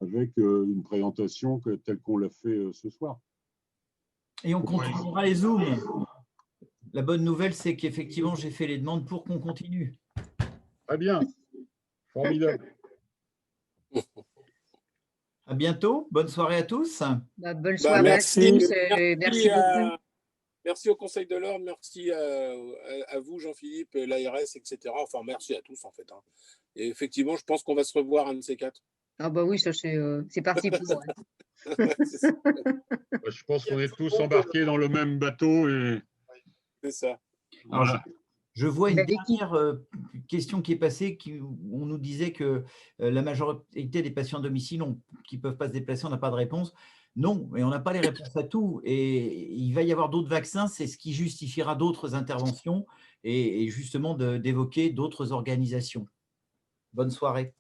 avec une présentation telle qu'on l'a fait ce soir. Et on continuera les Zooms. La bonne nouvelle, c'est qu'effectivement, j'ai fait les demandes pour qu'on continue. Très bien. Formidable. À bientôt. Bonne soirée à tous. Bonne soirée à tous. Merci beaucoup. Merci au Conseil de l'Ordre, merci à vous, Jean-Philippe, l'ARS, etc. Enfin, merci à tous, en fait. Et effectivement, je pense qu'on va se revoir un de ces quatre. Ah bah oui, ça c'est parti pour moi. Je pense qu'on est tous embarqués dans le même bateau. C'est ça. Voilà. Je vois une dernière question qui est passée, où on nous disait que la majorité des patients à domicile qui ne peuvent pas se déplacer, on n'a pas de réponse. Non, et on n'a pas les réponses à tout. Et il va y avoir d'autres vaccins, c'est ce qui justifiera d'autres interventions et justement d'évoquer d'autres organisations. Bonne soirée.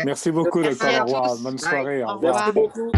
Merci beaucoup, Dr. Leroy. Bonne soirée. Merci beaucoup.